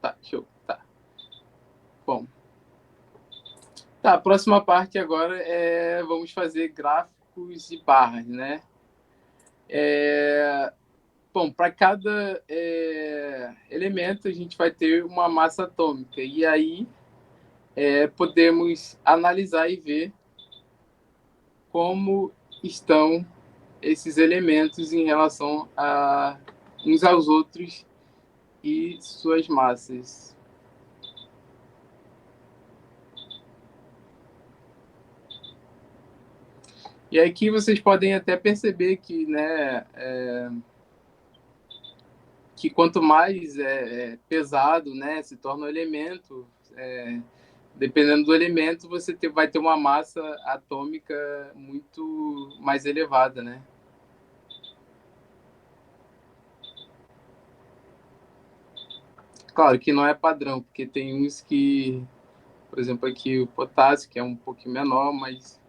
Tá, show, tá. Bom. Tá, a próxima parte agora vamos fazer gráficos e barras, né? Bom, para cada elemento a gente vai ter uma massa atômica e aí podemos analisar e ver como estão esses elementos em relação a uns aos outros e suas massas. E aqui vocês podem até perceber que, né, que quanto mais pesado, né, se torna o elemento, dependendo do elemento, você vai ter uma massa atômica muito mais elevada, né? Claro que não é padrão, porque tem uns que, por exemplo, aqui o potássio, que é um pouquinho menor, mas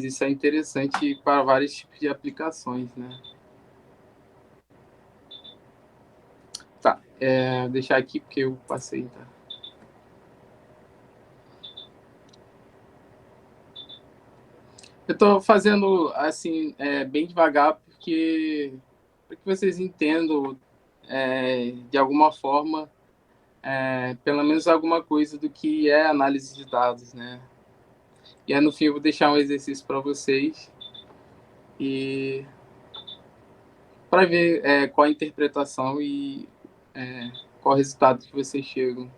isso é interessante para vários tipos de aplicações, né? Tá, vou deixar aqui porque eu passei, tá? Eu estou fazendo assim bem devagar porque para que vocês entendam de alguma forma pelo menos alguma coisa do que é análise de dados, né? E aí no fim eu vou deixar um exercício para vocês e para ver qual a interpretação e qual resultado que vocês chegam.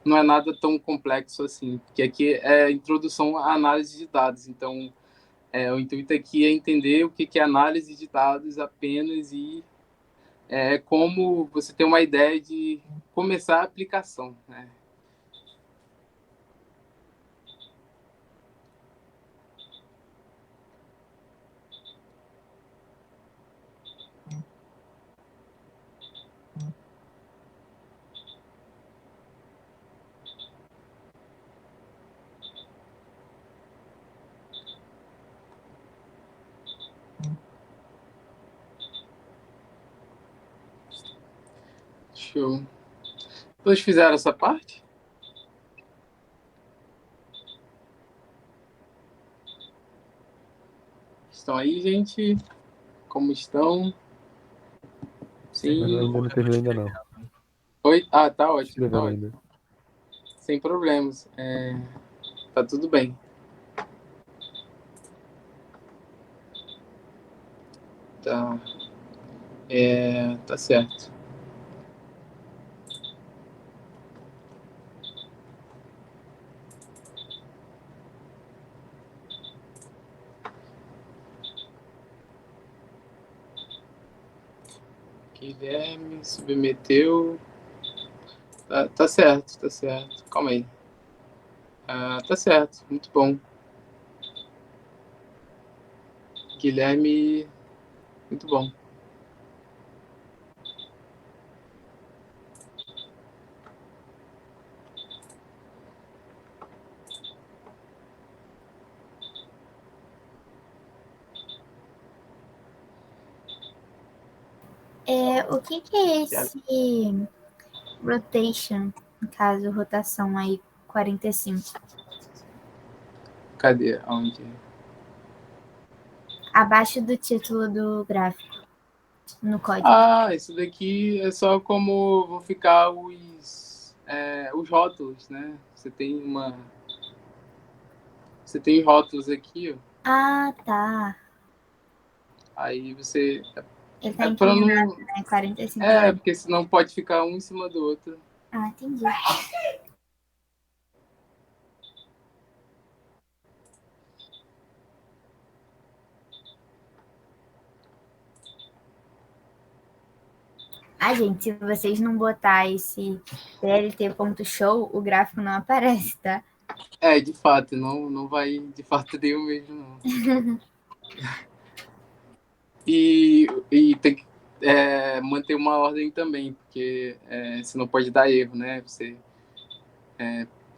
Não é nada tão complexo assim, porque aqui é introdução à análise de dados. Então, o intuito aqui é entender o que é análise de dados apenas e como você ter uma ideia de começar a aplicação, né? Show. Todos fizeram essa parte? Estão aí, gente? Como estão? Sim. Eu ainda não terminei ainda não. Oi? Ah, tá ótimo. Escrevendo Tá ótimo. ainda. Sem problemas. Tá tudo bem. Tá. Tá certo. Guilherme submeteu. Tá certo, tá certo. Calma aí. Tá certo, muito bom. Guilherme, muito bom. O que é esse rotation, no caso, rotação aí, 45? Cadê? Onde? Abaixo do título do gráfico, no código. Isso daqui é só como vão ficar os rótulos, né? Você tem rótulos aqui, ó. Ah, tá. Aí você... Ele tá pra inclinado, não... né? 45 porque senão pode ficar um em cima do outro. Ah, entendi. Gente, se vocês não botar esse plt.show, o gráfico não aparece, tá? De fato, não vai de fato ter o mesmo, não. E tem que manter uma ordem também, porque senão pode dar erro, né? Você,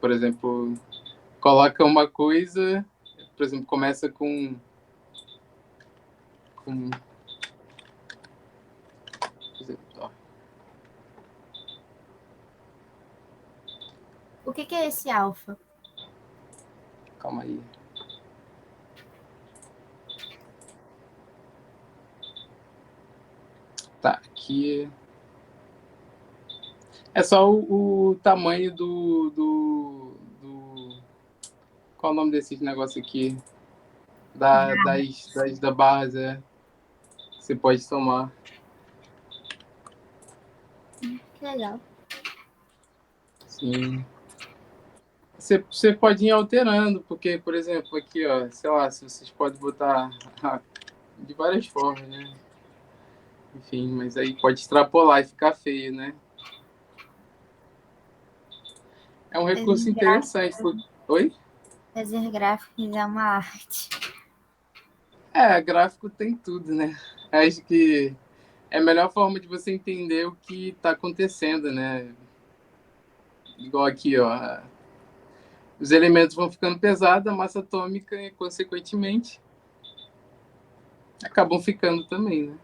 por exemplo, coloca uma coisa, por exemplo, começa com por exemplo, ó. O que é esse alfa? Calma aí. Tá, aqui é só o tamanho do... Qual é o nome desses negócios aqui? Da base, você pode tomar. Que legal. Sim. Você pode ir alterando, porque, por exemplo, aqui, ó, sei lá, se vocês podem botar de várias formas, né? Enfim, mas aí pode extrapolar e ficar feio, né? É um recurso interessante. Oi? Fazer gráficos é uma arte. Gráfico tem tudo, né? Acho que é a melhor forma de você entender o que está acontecendo, né? Igual aqui, ó. Os elementos vão ficando pesados, a massa atômica, e, consequentemente, acabam ficando também, né?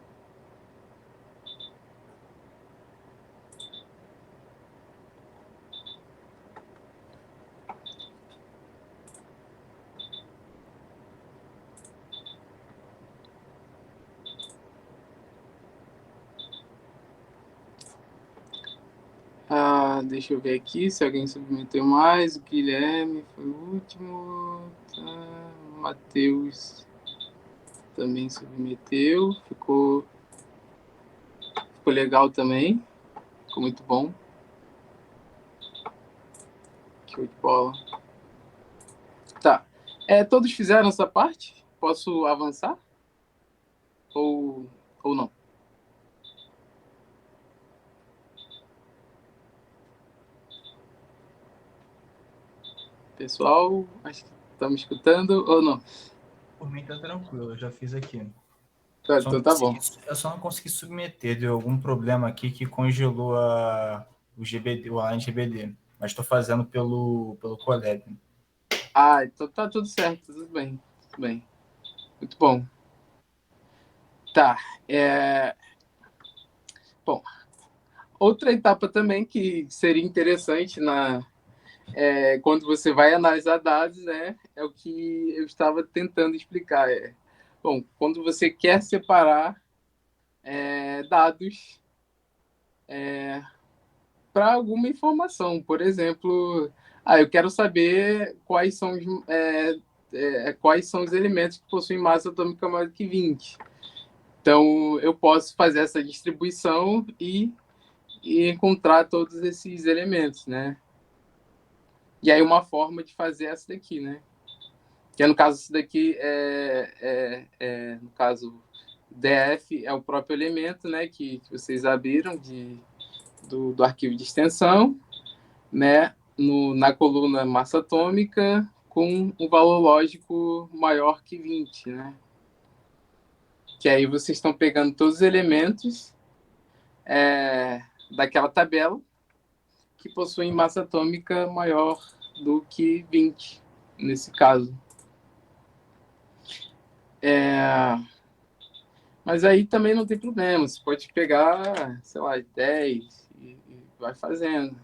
Deixa eu ver aqui se alguém submeteu mais. O Guilherme foi o último. O Matheus também submeteu. Ficou legal também. Ficou muito bom. Show de bola. Tá. Todos fizeram essa parte? Posso avançar? Ou não? Pessoal, acho que estamos escutando ou não? Por mim tá tranquilo, eu já fiz aqui. Então tá bom. Eu só não consegui submeter, deu algum problema aqui que congelou o GBD, o Align GBD. Mas estou fazendo pelo Colab. Então tá tudo certo, tudo bem. Tudo bem. Muito bom. Tá. Bom, outra etapa também que seria interessante quando você vai analisar dados, né? É o que eu estava tentando explicar. Bom, quando você quer separar dados para alguma informação, por exemplo, eu quero saber quais são os elementos que possuem massa atômica maior do que 20. Então, eu posso fazer essa distribuição e encontrar todos esses elementos, né? E aí uma forma de fazer essa daqui, né? Que no caso, isso daqui no caso, DF é o próprio elemento, né? Que vocês abriram do arquivo de extensão, né? Na coluna massa atômica com um valor lógico maior que 20, né? Que aí vocês estão pegando todos os elementos daquela tabela que possuem massa atômica maior do que 20, nesse caso. Mas aí também não tem problema, você pode pegar, sei lá, 10 e vai fazendo,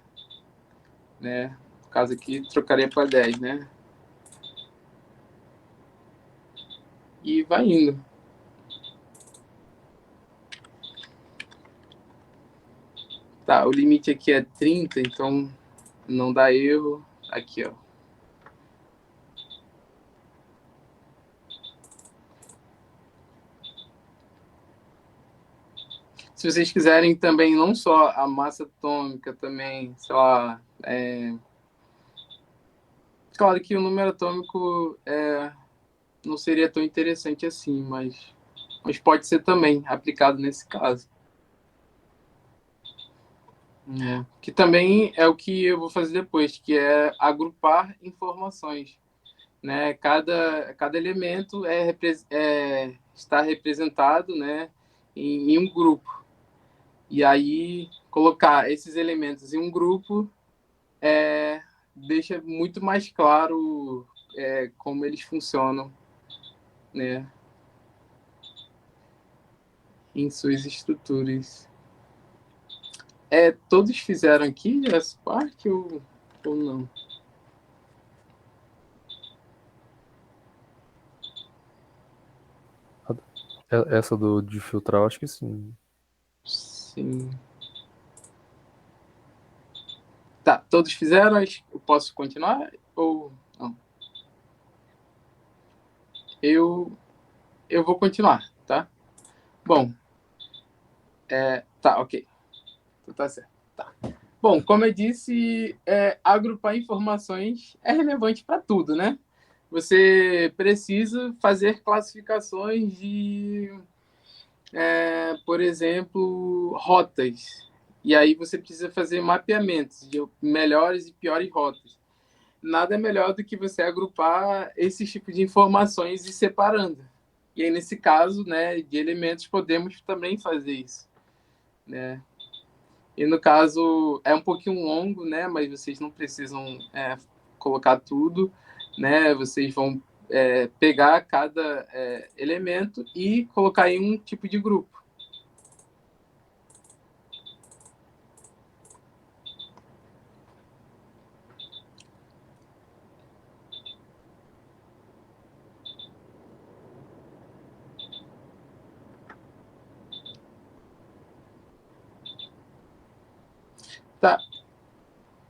né? No caso aqui, trocaria para 10, né? E vai indo. Tá, o limite aqui é 30, então não dá erro. Aqui, ó. Se vocês quiserem também, não só a massa atômica, também, sei lá, claro que o número atômico não seria tão interessante assim, mas pode ser também aplicado nesse caso. Que também é o que eu vou fazer depois, que é agrupar informações, né? Cada elemento está representado, né, em um grupo. E aí colocar esses elementos em um grupo deixa muito mais claro como eles funcionam, né, em suas estruturas. Todos fizeram aqui essa parte ou não? Essa de filtrar, eu acho que sim. Sim. Tá, todos fizeram? Eu posso continuar ou não? Eu vou continuar, tá? Bom, tá, ok. Então tá certo. Tá. Bom, como eu disse, agrupar informações é relevante para tudo, né? Você precisa fazer classificações de, por exemplo, rotas. E aí você precisa fazer mapeamentos de melhores e piores rotas. Nada é melhor do que você agrupar esses tipos de informações e separando. E aí, nesse caso, né, de elementos, podemos também fazer isso, né? E no caso, é um pouquinho longo, né, mas vocês não precisam colocar tudo, né? Vocês vão pegar cada elemento e colocar em um tipo de grupo.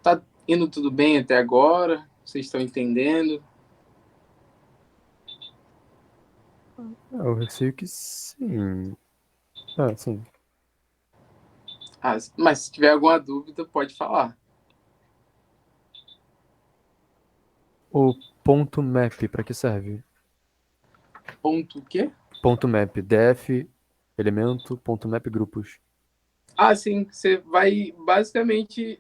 Tá indo tudo bem até agora? Vocês estão entendendo? Eu receio que sim. Sim. Mas se tiver alguma dúvida, pode falar. O ponto map, para que serve? Ponto o quê? Ponto map, def, elemento, ponto map, grupos. Sim, você vai basicamente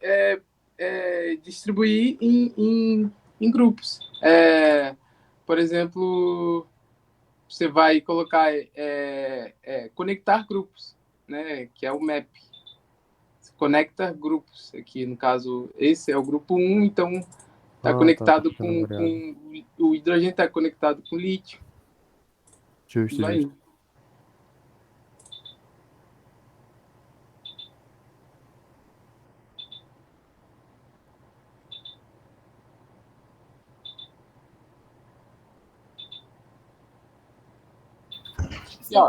distribuir em grupos. Por exemplo, você vai colocar conectar grupos, né? Que é o map. Você conecta grupos. Aqui, no caso, esse é o grupo 1, então está Tá, conectado pequena variável. com o hidrogênio está conectado com lítio. Justo, Vai. justo.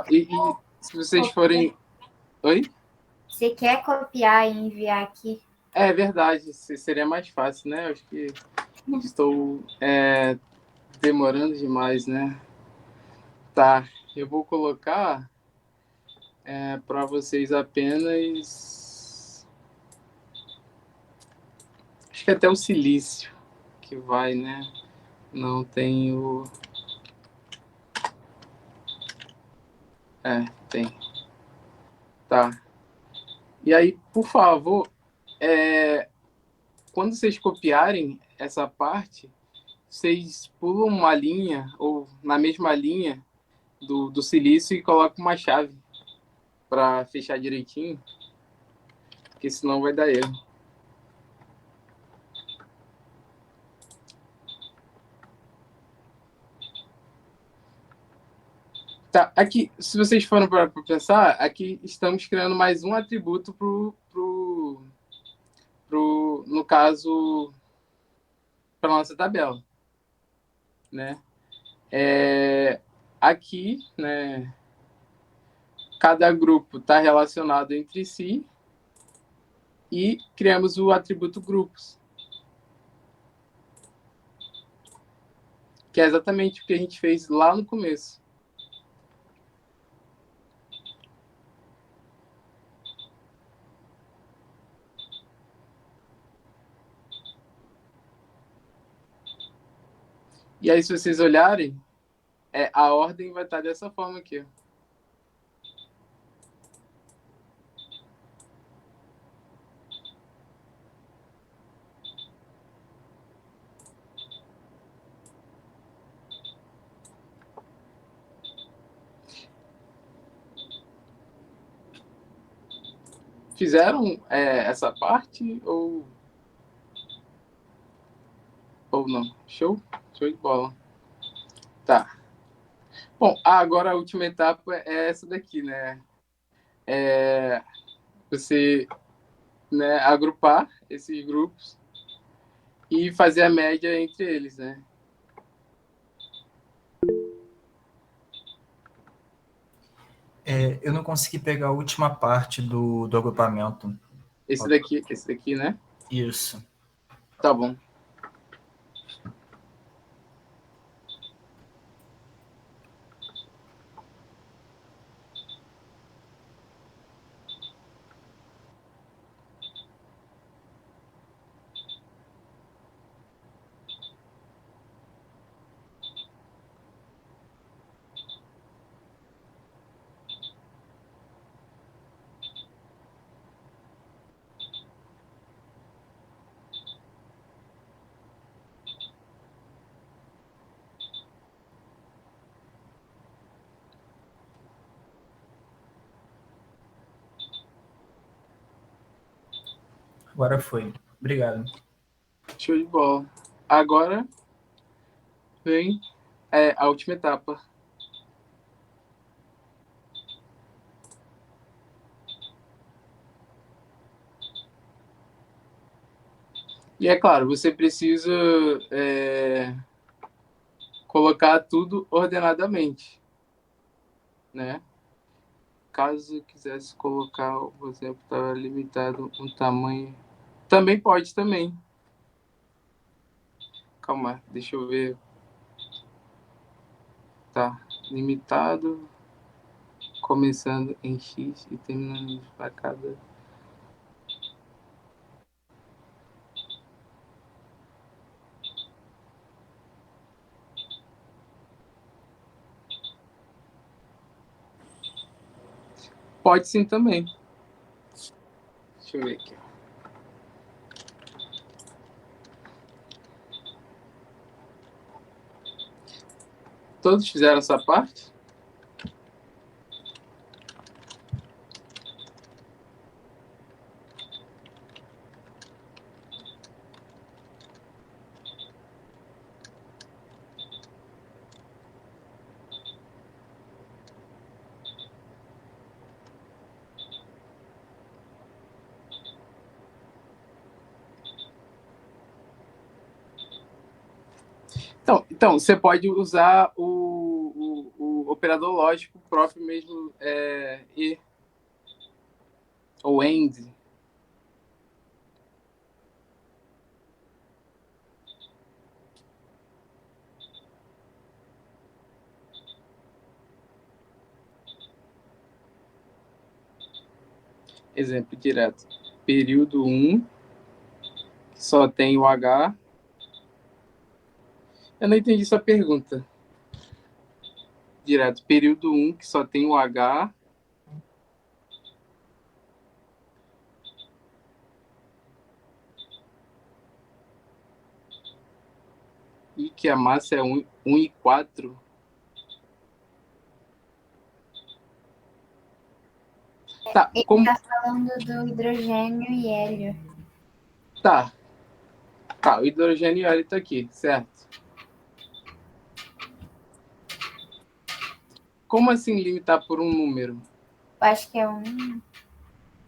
E se vocês forem... Oi? Você quer copiar e enviar aqui? É verdade, seria mais fácil, né? Acho que estou demorando demais, né? Tá, eu vou colocar para vocês apenas... Acho que até o silício que vai, né? Não tem o... tem. Tá. E aí, por favor, quando vocês copiarem essa parte, vocês pulam uma linha, ou na mesma linha do silício, e colocam uma chave para fechar direitinho, porque senão vai dar erro. Tá, aqui, se vocês forem para pensar, aqui estamos criando mais um atributo no caso, para nossa tabela, né? Aqui, né, cada grupo está relacionado entre si e criamos o atributo grupos, que é exatamente o que a gente fez lá no começo. E aí, se vocês olharem, a ordem vai estar dessa forma aqui. Fizeram essa parte ou não? Show? Show de bola. Tá. Bom, agora a última etapa é essa daqui, né? Você, né, agrupar esses grupos e fazer a média entre eles, né? Eu não consegui pegar a última parte do agrupamento. Esse daqui, né? Isso. Tá bom. Agora foi. Obrigado. Show de bola. Agora vem a última etapa. E é claro, você precisa colocar tudo ordenadamente, né? Caso quisesse colocar, por exemplo, está limitado um tamanho. Também pode, também. Calma, deixa eu ver. Tá, limitado, começando em X e terminando para cada Pode sim também. Deixa eu ver aqui. Todos fizeram essa parte? Então, você pode usar o operador lógico próprio mesmo, e ou AND. Exemplo direto. Período 1, que só tem o H. Eu não entendi sua pergunta. Direto. Período 1, que só tem o H. E que a massa é 1,4. Tá, Ele como... tá falando do hidrogênio e hélio. Tá, o hidrogênio e hélio tá aqui, certo? Como assim limitar por um número? Eu acho que é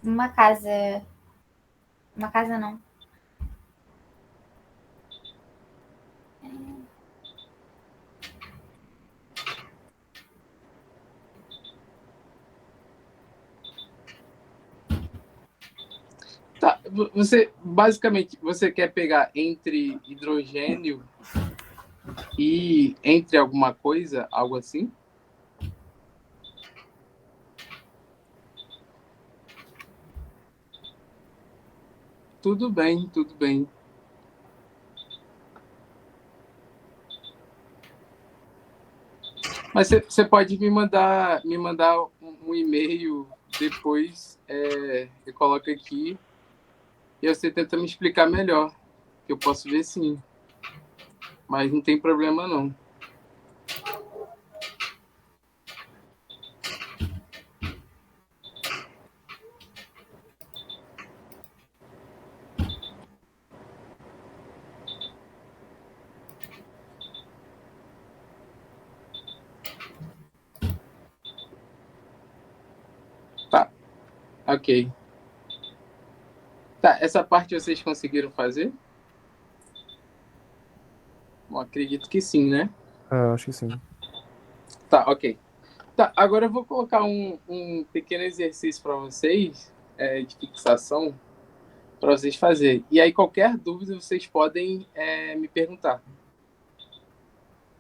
uma casa. Uma casa não. Tá, basicamente, você quer pegar entre hidrogênio e entre alguma coisa, algo assim? Tudo bem, tudo bem. Mas você pode me mandar um e-mail depois, eu coloco aqui e você tenta me explicar melhor, que eu posso ver sim. Mas não tem problema não. Tá, ok. Tá, essa parte vocês conseguiram fazer? Bom, acredito que sim, né? Acho que sim. Tá, ok. Tá, agora eu vou colocar um pequeno exercício para vocês, de fixação, para vocês fazerem. E aí, qualquer dúvida, vocês podem me perguntar.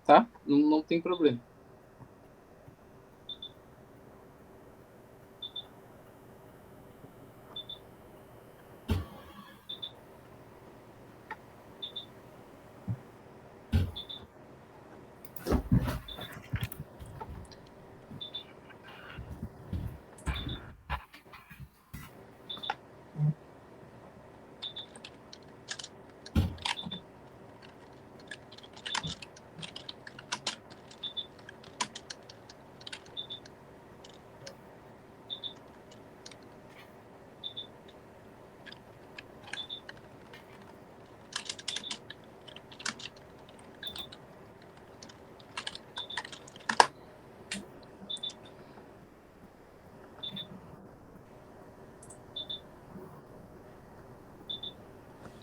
Tá? Não tem problema.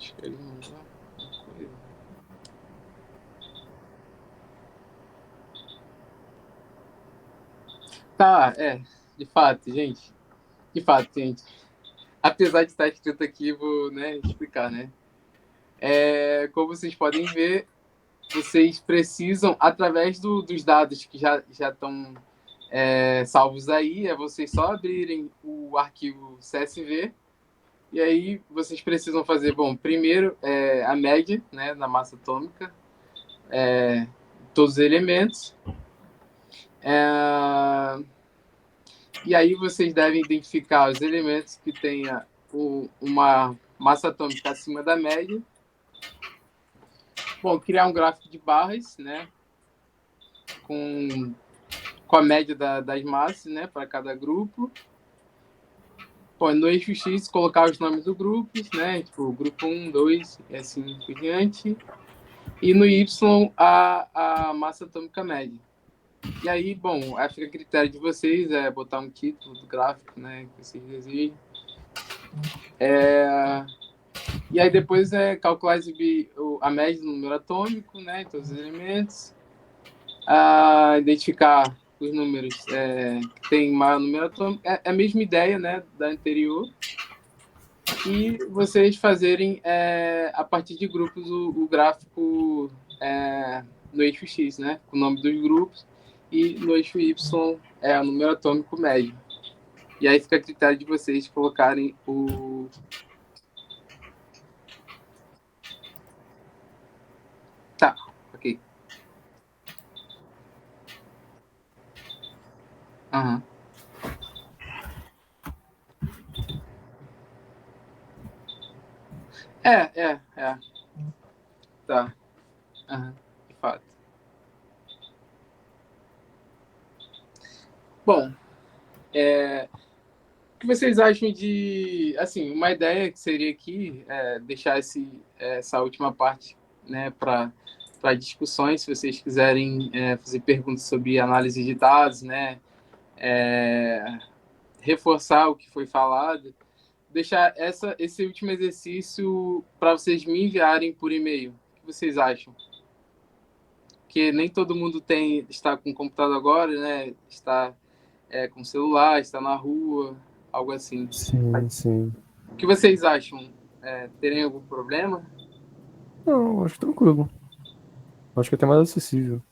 Acho que ele mandou uma coisa. Tá, de fato, gente. De fato, gente. Apesar de estar escrito aqui, vou, explicar, né? Como vocês podem ver, vocês precisam, através dos dados que já estão salvos aí, vocês só abrirem o arquivo CSV e aí vocês precisam fazer, bom, primeiro a média, né, na massa atômica, todos os elementos. E aí vocês devem identificar os elementos que tenha uma massa atômica acima da média. Bom, criar um gráfico de barras, né? Com a média das massas, né? Para cada grupo. Bom, no eixo X, colocar os nomes dos grupos, né? Tipo, grupo 1, 2, e assim por diante. E no Y, a massa atômica média. E aí, bom, acho que a critério de vocês é botar um título do gráfico, né? Que vocês desejam. E aí depois calcular a média do número atômico, né? Todos os elementos. Identificar os números que tem maior número atômico. É a mesma ideia, né? Da anterior. E vocês fazerem, a partir de grupos, o gráfico no eixo X, né? Com o nome dos grupos. E no eixo Y é o número atômico médio. E aí fica a critério de vocês colocarem o... Tá, ok. Aham. Tá. Aham, de fato. Bom, o que vocês acham de... Assim, uma ideia que seria aqui deixar essa última parte, né, para discussões, se vocês quiserem fazer perguntas sobre análise de dados, né, reforçar o que foi falado, deixar esse último exercício para vocês me enviarem por e-mail. O que vocês acham? Porque nem todo mundo está com computador agora, né? Está com celular, está na rua, algo assim. Sim, sim. O que vocês acham? Terem algum problema? Não, acho tranquilo. Acho que é até mais acessível.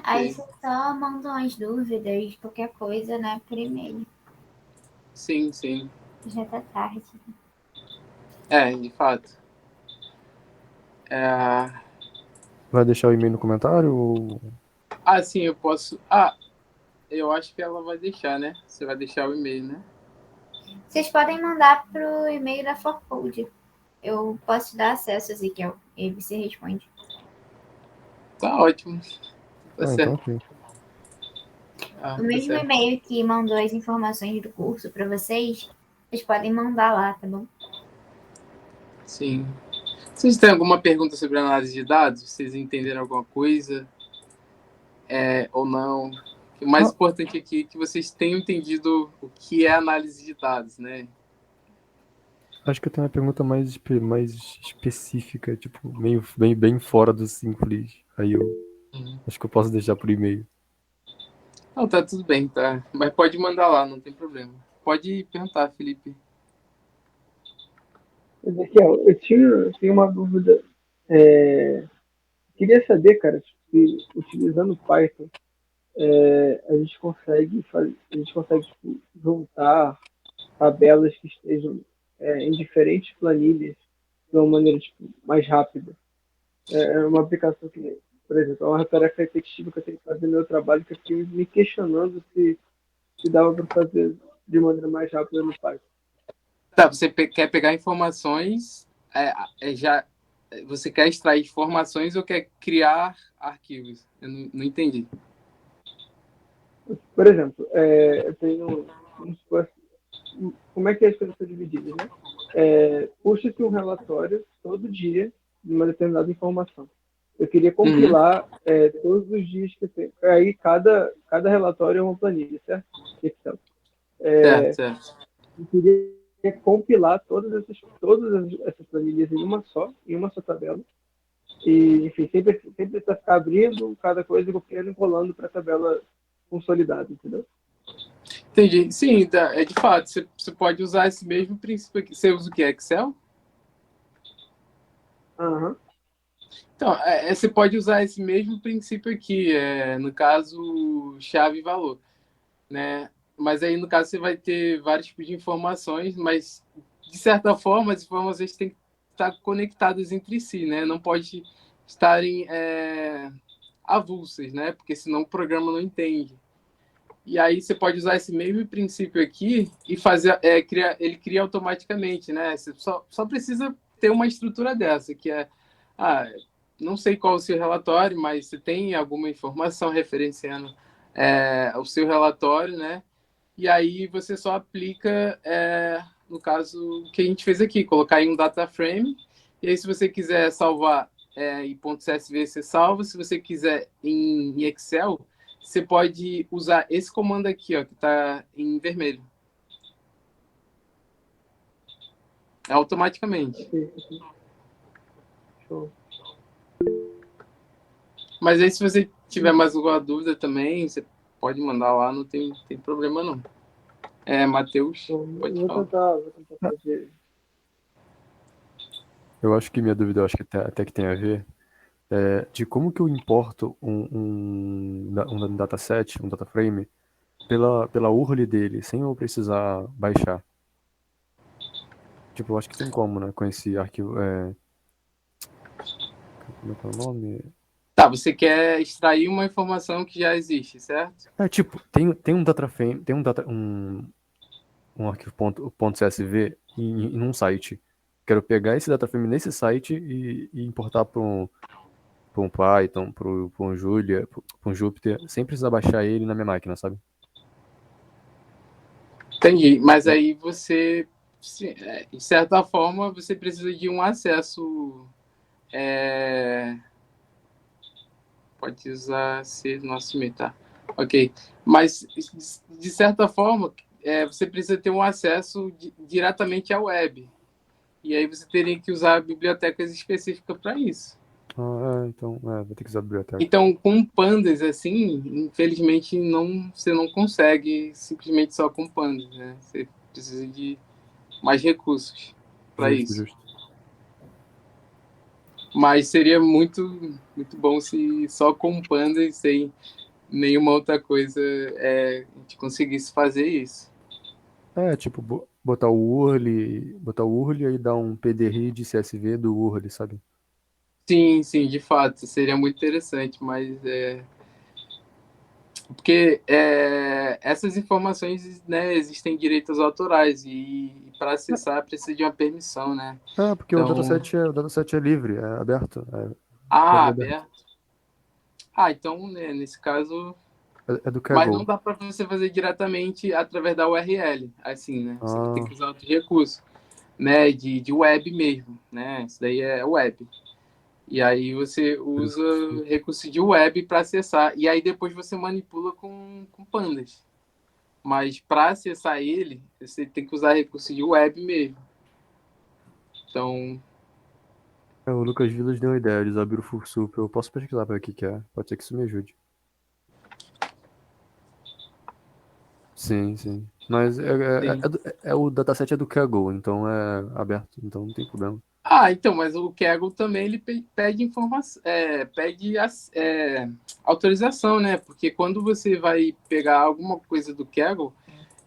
Aí você só manda umas dúvidas, qualquer coisa, né, por e-mail. Sim, sim. Já tá tarde. De fato. Vai deixar o e-mail no comentário ou... Sim, eu posso... eu acho que ela vai deixar, né? Você vai deixar o e-mail, né? Vocês podem mandar pro e-mail da Forcode. Eu posso te dar acesso, Ezequiel, e aí você responde. Tá ótimo. Tá certo. Então, ok. O mesmo e-mail que mandou as informações do curso para vocês podem mandar lá, tá bom? Sim. Vocês têm alguma pergunta sobre análise de dados? Vocês entenderam alguma coisa? Ou não? O mais importante aqui é que vocês tenham entendido o que é análise de dados, né? Acho que eu tenho uma pergunta mais específica, tipo, meio bem fora do simples. Aí eu acho que eu posso deixar por e-mail. Não, tá tudo bem, tá? Mas pode mandar lá, não tem problema. Pode perguntar, Felipe. Ezequiel, eu tinha uma dúvida. Queria saber, cara, se utilizando Python, a gente consegue tipo, juntar tabelas que estejam em diferentes planilhas de uma maneira tipo, mais rápida. É uma aplicação que, por exemplo, é uma tarefa repetitiva que eu tenho que fazer no meu trabalho, que eu fiquei me questionando se dava para fazer de maneira mais rápida no Python. Tá, você quer pegar informações, você quer extrair informações ou quer criar arquivos? Eu não entendi. Por exemplo, eu tenho... Como é que as coisas são divididas, né? Puxa-se um relatório todo dia de uma determinada informação. Eu queria compilar todos os dias que eu tenho. Aí cada relatório é uma planilha, certo? Excel. Certo. Eu queria compilar todas essas planilhas em uma só tabela. E, enfim, sempre ficar abrindo cada coisa que eu quero enrolando para a tabela consolidada, entendeu? Entendi. Sim, de fato, você pode usar esse mesmo princípio aqui. Você usa o que? Excel? Aham. Então, você pode usar esse mesmo princípio aqui, no caso, chave e valor, né? Mas aí, no caso, você vai ter vários tipos de informações, mas, de certa forma, as informações têm que estar conectadas entre si, né? Não pode estarem avulsas, né? Porque senão o programa não entende. E aí você pode usar esse mesmo princípio aqui e fazer, ele cria automaticamente, né? Você só precisa ter uma estrutura dessa, que é, não sei qual o seu relatório, mas você tem alguma informação referenciando o seu relatório, né? E aí você só aplica, no caso, o que a gente fez aqui, colocar em um data frame, e aí se você quiser salvar em .csv, você salva. Se você quiser em Excel, você pode usar esse comando aqui, ó, que está em vermelho. Automaticamente. Show. Mas aí se você tiver mais alguma dúvida também, você pode mandar lá, não tem problema não. Matheus, pode falar. Vou tentar fazer. Eu acho que minha dúvida, eu acho que até que tem a ver, de como que eu importo um dataset, um dataframe, pela URL dele, sem eu precisar baixar. Tipo, eu acho que tem como, né, com esse arquivo, como é que é o nome? Tá, você quer extrair uma informação que já existe, certo? Tipo, tem um dataframe, um arquivo .csv em um site. Quero pegar esse dataframe nesse site e importar para um Python, para um Julia, para um Jupyter, sem precisar baixar ele na minha máquina, sabe? Entendi, mas aí você, de certa forma, você precisa de um acesso. Pode usar ser nosso e-mail, tá? Ok. Mas, de certa forma, você precisa ter um acesso diretamente à web. E aí você teria que usar bibliotecas específicas para isso. Então, vou ter que usar a biblioteca. Então, com pandas, assim, infelizmente, você não consegue simplesmente só com pandas, né? Você precisa de mais recursos para isso. Justo. Mas seria muito, muito bom se só com pandas, sem nenhuma outra coisa, a gente conseguisse fazer isso. Tipo, botar o URL e aí dar um PDR CSV do URL, sabe? Sim, de fato, seria muito interessante, mas porque essas informações, né, existem direitos autorais e para acessar precisa de uma permissão, né? Porque o dataset é livre, é aberto. Aberto. Então, né, nesse caso... É do Mas Kaggle. não dá para você fazer diretamente através da URL, assim, né? Você vai ter que usar outro recurso, né? De web mesmo, né? Isso daí é web. E aí você usa recurso de web para acessar. E aí depois você manipula com pandas. Mas para acessar ele, você tem que usar recurso de web mesmo. Então... O Lucas Vilas deu a ideia de usar o Beautiful Soup. Eu posso pesquisar para ver o que é. Pode ser que isso me ajude. Sim. Mas o dataset é do Kaggle, então é aberto, então não tem problema. Então, mas o Kaggle também ele pede informação, pede autorização, né? Porque quando você vai pegar alguma coisa do Kaggle,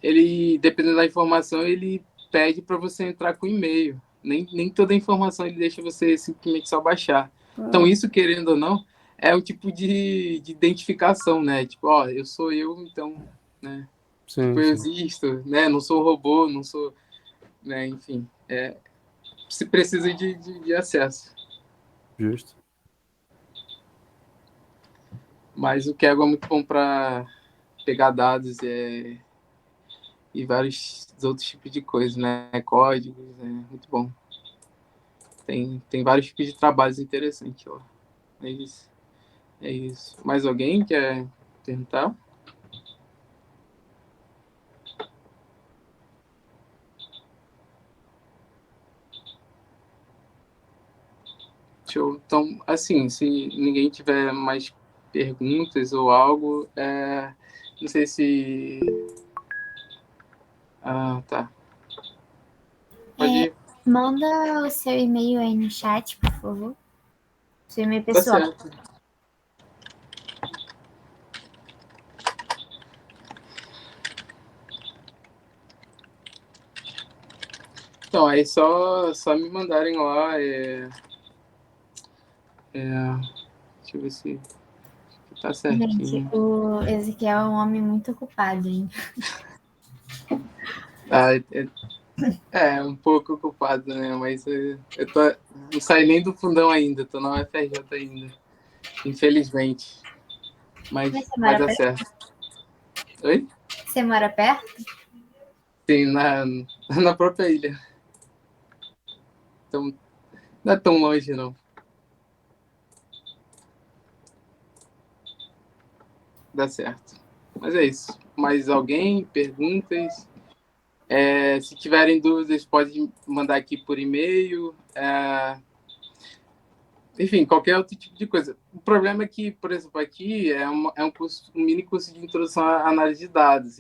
ele, dependendo da informação, ele pede para você entrar com e-mail. Nem toda a informação ele deixa você simplesmente só baixar. Então, isso, querendo ou não, é um tipo de identificação, né? Tipo, eu sou eu, então, né? Sim. Eu existo, né? Não sou robô, não sou... Né? Enfim, se precisa de acesso. Justo. Mas o Kaggle é muito bom para pegar dados e vários outros tipos de coisas, né? Códigos, muito bom. Tem vários tipos de trabalhos interessantes lá. É isso. Mais alguém quer perguntar? Show. Então, assim, se ninguém tiver mais perguntas ou algo, não sei se... tá. Pode ir. Manda o seu e-mail aí no chat, por favor. Seu e-mail Tá pessoal. certo. Então, aí só me mandarem lá. Deixa eu ver se Tá Gente, certinho. o Ezequiel é um homem muito ocupado, hein? Ah, um pouco ocupado, né? Mas eu não saí nem do fundão ainda, tô na UFRJ ainda, infelizmente. Mas Mas você vai mora dar perto? certo. Oi? Você mora perto? Sim, na própria ilha. Então, não é tão longe, não. Dá certo. Mas é isso. Mais alguém? Perguntas? Se tiverem dúvidas, pode mandar aqui por e-mail. Enfim, qualquer outro tipo de coisa. O problema é que, por exemplo, aqui é um mini curso de introdução à análise de dados.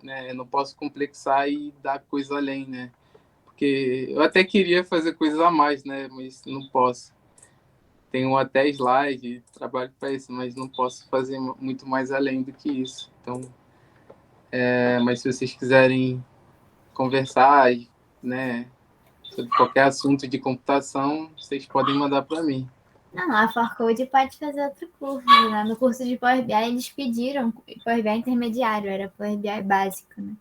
Né, eu não posso complexar e dar coisa além, né? Porque eu até queria fazer coisas a mais, né? Mas não posso. Tenho até slide, trabalho para isso, mas não posso fazer muito mais além do que isso. Então, mas se vocês quiserem conversar, né, sobre qualquer assunto de computação, vocês podem mandar para mim. Não, a ForCode pode fazer outro curso, né? No curso de Power BI eles pediram Power BI intermediário, era Power BI básico, né?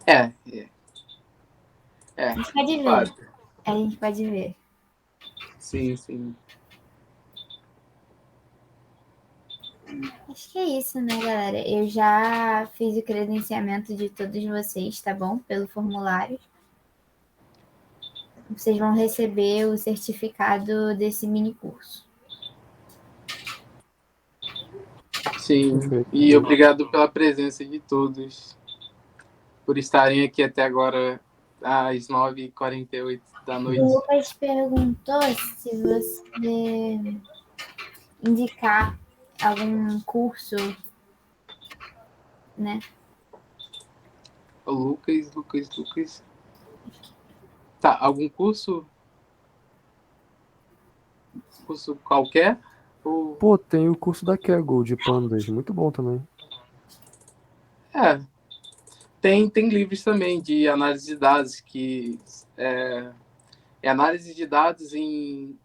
A gente pode ver. Fato. A gente pode ver. Sim, sim. Acho que é isso, né, galera? Eu já fiz o credenciamento de todos vocês, tá bom? Pelo formulário. Vocês vão receber o certificado desse mini curso. Sim, Perfeito. e obrigado pela presença de todos, por estarem aqui até agora, às 9h48 da noite. O Lucas perguntou se você indicar algum curso, né? O Lucas. Tá, algum curso? Curso qualquer? Ou... Pô, tem o curso da Kaggle de pandas, muito bom também. Tem livros também de análise de dados, que é análise de dados em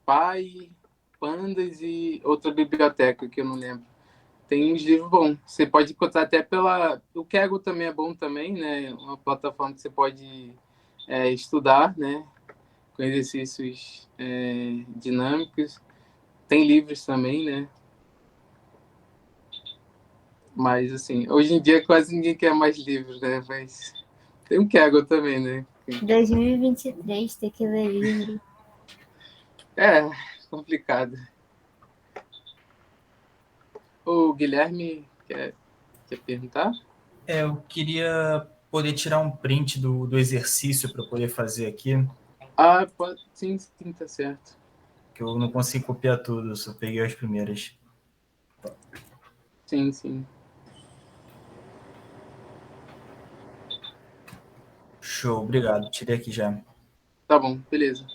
Py, Pandas e outra biblioteca que eu não lembro. Tem uns livros bons. Você pode encontrar até pela... O Kaggle também é bom também, né? Uma plataforma que você pode estudar, né? Com exercícios dinâmicos. Tem livros também, né? Mas, assim, hoje em dia quase ninguém quer mais livros, né? Mas tem um Kaggle também, né? 2023, tem que ler livro. Complicado. O Guilherme quer perguntar? Eu queria poder tirar um print do exercício para poder fazer aqui, Pode, sim, tá certo. que eu não consigo copiar tudo, eu só peguei as primeiras. Sim, sim. Show, obrigado. Tirei aqui já. Tá bom, beleza.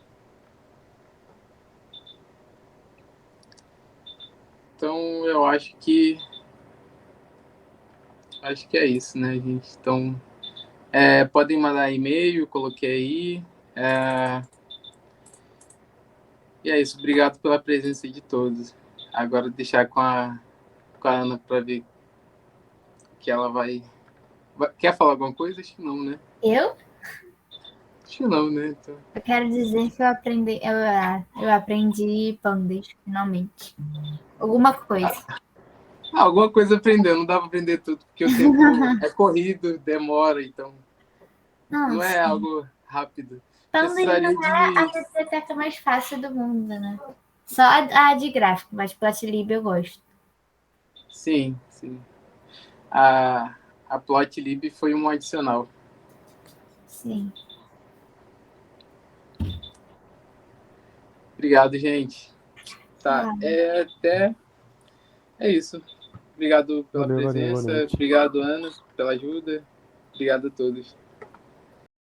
Então, eu acho que é isso, né, gente? Então, podem mandar e-mail, coloquei aí. E é isso, obrigado pela presença de todos. Agora deixar com a Ana para ver que ela vai... Quer falar alguma coisa? Acho que não, né? Eu? Acho que não, né? Então... Eu quero dizer que eu aprendi pandas, finalmente. Alguma coisa. alguma coisa aprendeu, não dá para aprender tudo, porque o tempo é corrido, demora, então não é algo rápido. Pandas Precisaria não é a biblioteca mais fácil do mundo, né? Só a de gráfico, mas Plotlib eu gosto. Sim, sim. A Plotlib foi um adicional. Sim. Obrigado, gente. Tá, é isso. Obrigado pela presença. Valeu, boa noite. Obrigado, Ana, pela ajuda. Obrigado a todos.